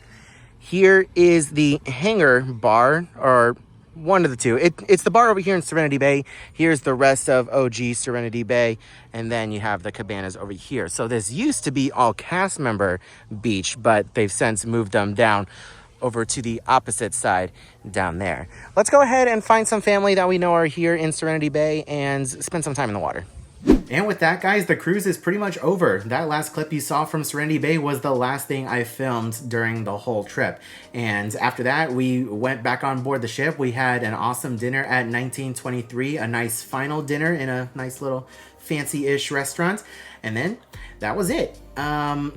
here is the hangar bar, or one of the two. It's the bar over here in Serenity Bay. Here's the rest of OG Serenity Bay. And then you have the cabanas over here. So this used to be all cast member beach, but they've since moved them down over to the opposite side down there. Let's go ahead and find some family that we know are here in Serenity Bay and spend some time in the water. And with that, guys, the cruise is pretty much over. That last clip you saw from Serenity Bay was the last thing I filmed during the whole trip. And after that, we went back on board the ship. We had an awesome dinner at 1923, a nice final dinner in a nice little fancy-ish restaurant. And then that was it.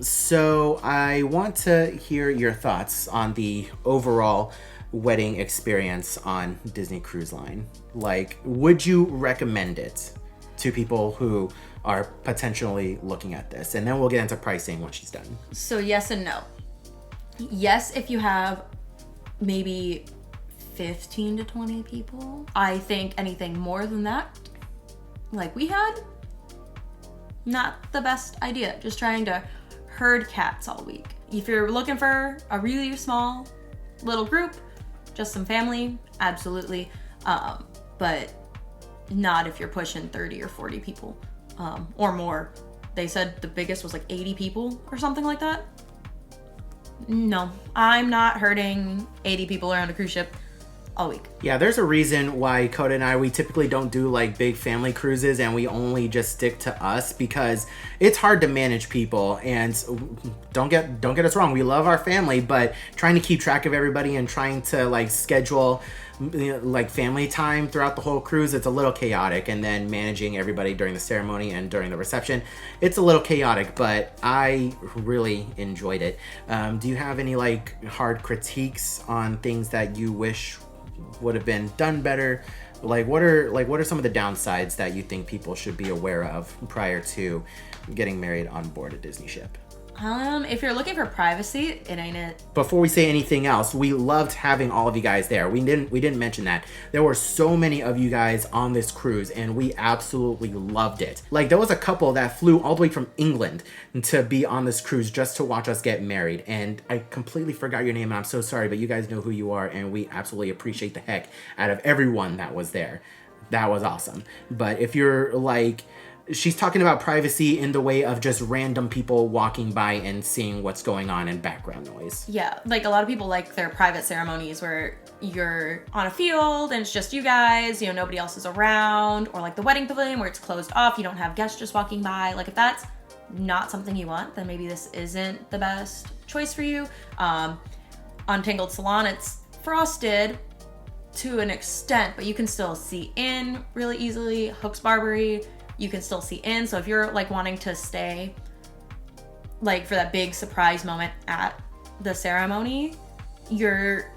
So I want to hear your thoughts on the overall wedding experience on Disney Cruise Line. Like, would you recommend it to people who are potentially looking at this? And then we'll get into pricing once she's done. So yes and no. Yes, if you have maybe 15 to 20 people. I think anything more than that, like we had, not the best idea. Just trying to herd cats all week. If you're looking for a really small little group, just some family, absolutely. But not if you're pushing 30 or 40 people or more. They said the biggest was like 80 people or something like that. No, I'm not herding 80 people around a cruise ship all week. Yeah, there's a reason why Coda and I, we typically don't do like big family cruises, and we only just stick to us because it's hard to manage people. And don't get us wrong, we love our family, but trying to keep track of everybody and trying to like schedule like family time throughout the whole cruise, it's a little chaotic, and then managing everybody during the ceremony and during the reception, it's a little chaotic, but I really enjoyed it. Do you have any like hard critiques on things that you wish would have been done better? What are some of the downsides that you think people should be aware of prior to getting married on board a Disney ship? If you're looking for privacy, it ain't it. Before we say anything else, we loved having all of you guys there. We didn't mention that. There were so many of you guys on this cruise, and we absolutely loved it. Like, there was a couple that flew all the way from England to be on this cruise just to watch us get married. And I completely forgot your name, and I'm so sorry, but you guys know who you are, and we absolutely appreciate the heck out of everyone that was there. That was awesome. But if you're like... She's talking about privacy in the way of just random people walking by and seeing what's going on in background noise. Yeah, like a lot of people like their private ceremonies where you're on a field and it's just you guys, nobody else is around, or like the wedding pavilion where it's closed off, you don't have guests just walking by. Like if that's not something you want, then maybe this isn't the best choice for you. On Tangled Salon, it's frosted to an extent, but you can still see in really easily. Hooks Barbary, you can still see in. So if you're like wanting to stay like for that big surprise moment at the ceremony, you're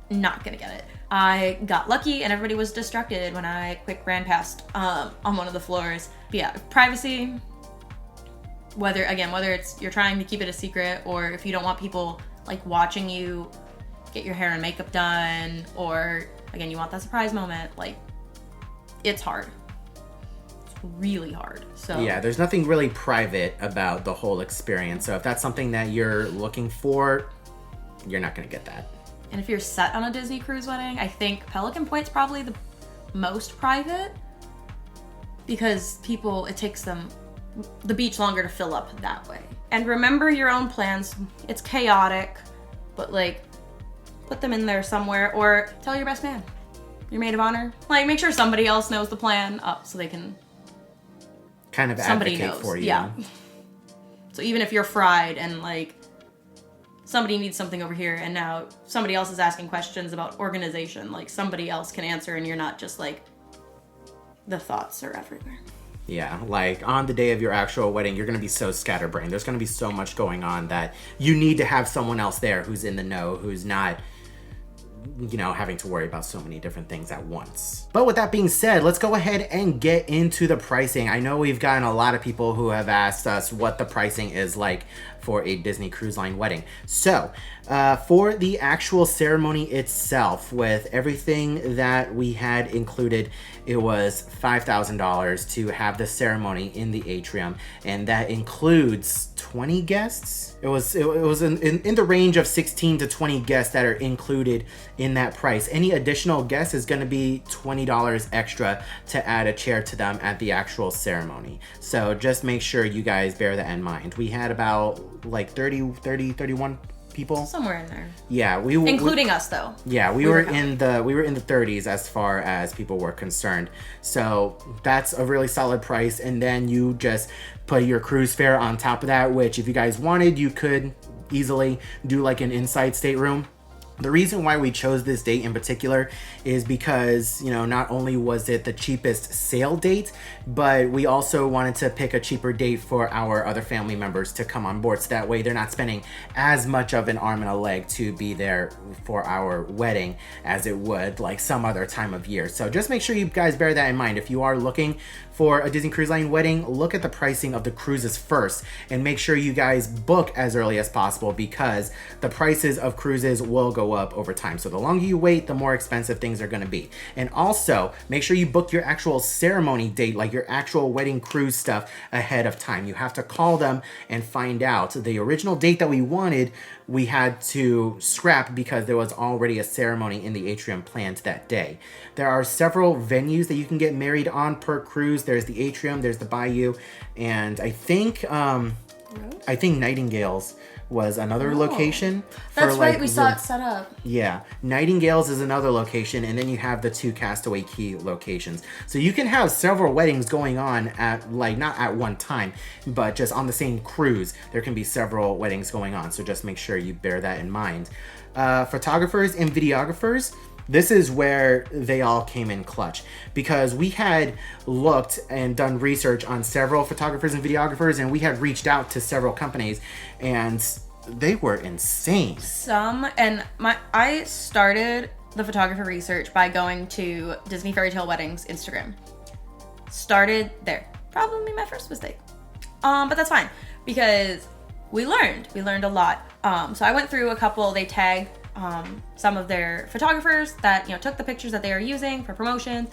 not gonna get it. I got lucky and everybody was distracted when I quick ran past on one of the floors. But yeah, privacy, whether it's you're trying to keep it a secret, or if you don't want people like watching you get your hair and makeup done, or again, you want that surprise moment, like it's hard. Really hard. So yeah, there's nothing really private about the whole experience. So if that's something that you're looking for, you're not gonna get that. And if you're set on a Disney cruise wedding, I think Pelican Point's probably the most private, because it takes them the beach longer to fill up that way. And remember your own plans. It's chaotic, but like put them in there somewhere, or tell your best man, your maid of honor. Like make sure somebody else knows the plan up so they can kind of advocate for you. Yeah. So even if you're fried and like somebody needs something over here and now somebody else is asking questions about organization, like somebody else can answer and you're not just like the thoughts are everywhere. Yeah, like on the day of your actual wedding, you're gonna be so scatterbrained. There's gonna be so much going on that you need to have someone else there who's in the know, who's not having to worry about so many different things at once. But with that being said, let's go ahead and get into the pricing. I know we've gotten a lot of people who have asked us what the pricing is like for a Disney Cruise Line wedding. So for the actual ceremony itself, with everything that we had included, it was $5,000 to have the ceremony in the atrium, and that includes 20 guests. It was in the range of 16 to 20 guests that are included in that price. Any additional guest is going to be $20 extra to add a chair to them at the actual ceremony. So just make sure you guys bear that in mind. We had about like 31 people somewhere in there. Yeah, including us though. Yeah, we were in the 30s as far as people were concerned. So that's a really solid price, and then you just put your cruise fare on top of that, which if you guys wanted, you could easily do like an inside stateroom. The reason why we chose this date in particular is because, not only was it the cheapest sale date, but we also wanted to pick a cheaper date for our other family members to come on board. So that way they're not spending as much of an arm and a leg to be there for our wedding as it would like some other time of year. So just make sure you guys bear that in mind. If you are looking for a Disney Cruise Line wedding, look at the pricing of the cruises first and make sure you guys book as early as possible, because the prices of cruises will go up over time. So the longer you wait, the more expensive things are going to be. And also make sure you book your actual ceremony date, like your actual wedding cruise stuff, ahead of time. You have to call them and find out. The original date that we wanted, we had to scrap because there was already a ceremony in the atrium planned that day. There are several venues that you can get married on per cruise. There's the atrium, there's the bayou, and I think Nightingale's was another location. That's for, right, we saw it set up. Yeah, Nightingale's is another location, and then you have the 2 Castaway Cay locations. So you can have several weddings going on at, like, not at one time, but just on the same cruise. There can be several weddings going on, so just make sure you bear that in mind. Photographers and videographers, this is where they all came in clutch, because we had looked and done research on several photographers and videographers, and we had reached out to several companies, and they were insane. I started the photographer research by going to Disney Fairytale Wedding's Instagram. Started there. Probably my first mistake. But that's fine, because we learned a lot. So I went through a couple. They tagged some of their photographers that took the pictures that they are using for promotions.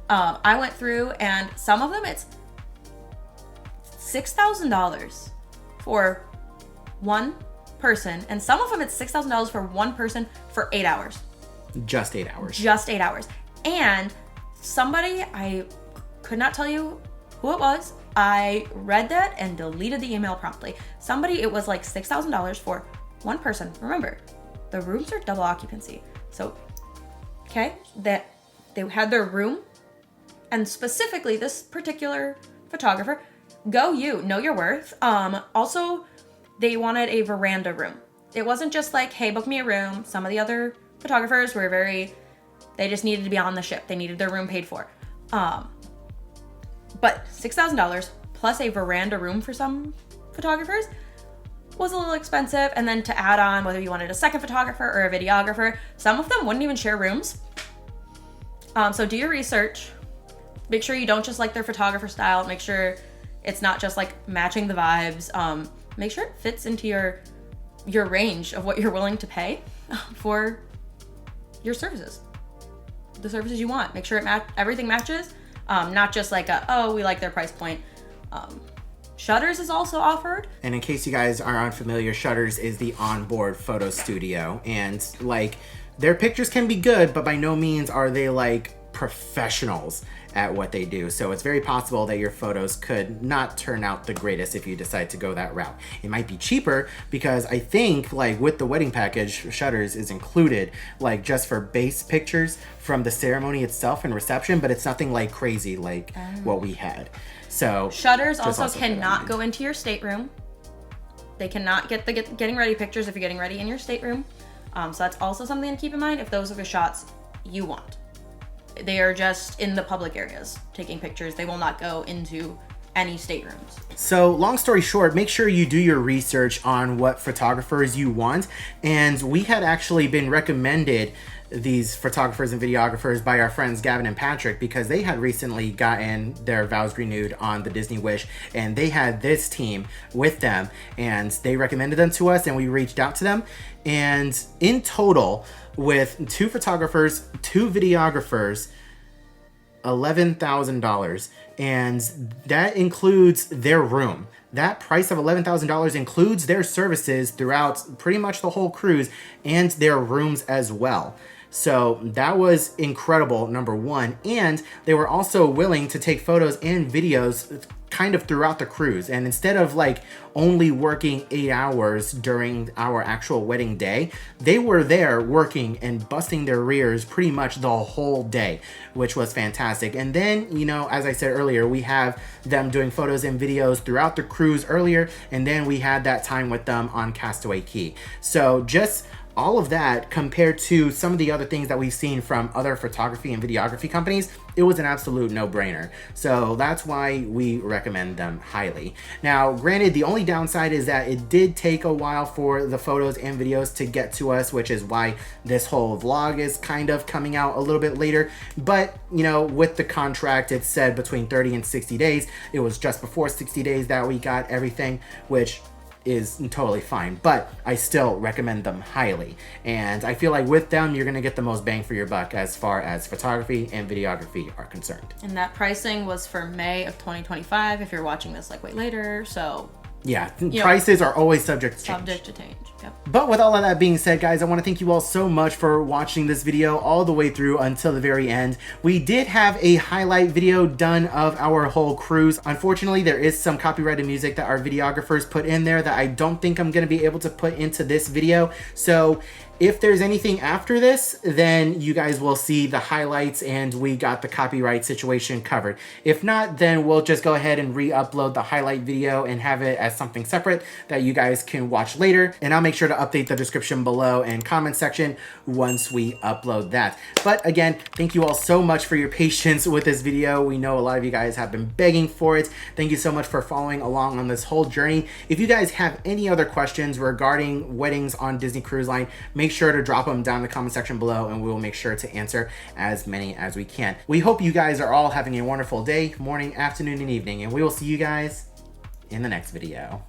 I went through, and some of them it's $6,000 for one person, and some of them it's $6,000 for one person for 8 hours. Just 8 hours. Just 8 hours. And somebody, I could not tell you who it was. I read that and deleted the email promptly. Somebody, it was like $6,000 for one person. Remember, the rooms are double occupancy. So, okay, that they had their room, and specifically this particular photographer, go you, know your worth. Also, they wanted a veranda room. It wasn't just like, hey, book me a room. Some of the other photographers were they just needed to be on the ship. They needed their room paid for. But $6,000 plus a veranda room for some photographers was a little expensive. And then to add on, whether you wanted a second photographer or a videographer, some of them wouldn't even share rooms. So do your research. Make sure you don't just like their photographer style. Make sure it's not just like matching the vibes. Make sure it fits into your range of what you're willing to pay for your services. The services you want. Make sure everything matches. Not just like we like their price point. Shutters is also offered. And in case you guys are unfamiliar, Shutters is the onboard photo studio, and like their pictures can be good, but by no means are they like professionals at what they do. So it's very possible that your photos could not turn out the greatest if you decide to go that route. It might be cheaper, because I think like with the wedding package, Shutters is included like just for base pictures from the ceremony itself and reception, but it's nothing like crazy like what we had. So Shutters also cannot go into your stateroom. They cannot get the getting ready pictures if you're getting ready in your stateroom. So that's also something to keep in mind if those are the shots you want. They are just in the public areas taking pictures. They will not go into any staterooms. So long story short, make sure you do your research on what photographers you want. And we had actually been recommended these photographers and videographers by our friends Gavin and Patrick, because they had recently gotten their vows renewed on the Disney Wish, and they had this team with them, and they recommended them to us, and we reached out to them. And in total, with 2 photographers, 2 videographers, $11,000, and that includes their room. That price of $11,000 includes their services throughout pretty much the whole cruise and their rooms as well. So that was incredible, number one. And they were also willing to take photos and videos kind of throughout the cruise. And instead of like only working 8 hours during our actual wedding day, they were there working and busting their rears pretty much the whole day, which was fantastic. And then, as I said earlier, we have them doing photos and videos throughout the cruise earlier, and then we had that time with them on Castaway Cay. So just all of that compared to some of the other things that we've seen from other photography and videography companies, it was an absolute no-brainer. So that's why we recommend them highly. Now, granted, the only downside is that it did take a while for the photos and videos to get to us, which is why this whole vlog is kind of coming out a little bit later. But, with the contract, it said between 30 and 60 days. It was just before 60 days that we got everything, which is totally fine, but I still recommend them highly. And I feel like with them, you're going to get the most bang for your buck as far as photography and videography are concerned. And that pricing was for May of 2025 if you're watching this like way later. So yeah, prices are always subject to change. Subject to change, yep. But with all of that being said, guys, I want to thank you all so much for watching this video all the way through until the very end. We did have a highlight video done of our whole cruise. Unfortunately, there is some copyrighted music that our videographers put in there that I don't think I'm going to be able to put into this video. So If there's anything after this, then you guys will see the highlights and we got the copyright situation covered. If not, then we'll just go ahead and re-upload the highlight video and have it as something separate that you guys can watch later. And I'll make sure to update the description below and comment section once we upload that. But again, thank you all so much for your patience with this video. We know a lot of you guys have been begging for it. Thank you so much for following along on this whole journey. If you guys have any other questions regarding weddings on Disney Cruise Line, make sure to drop them down in the comment section below and we will make sure to answer as many as we can. We hope you guys are all having a wonderful day, morning, afternoon, and evening, and we will see you guys in the next video.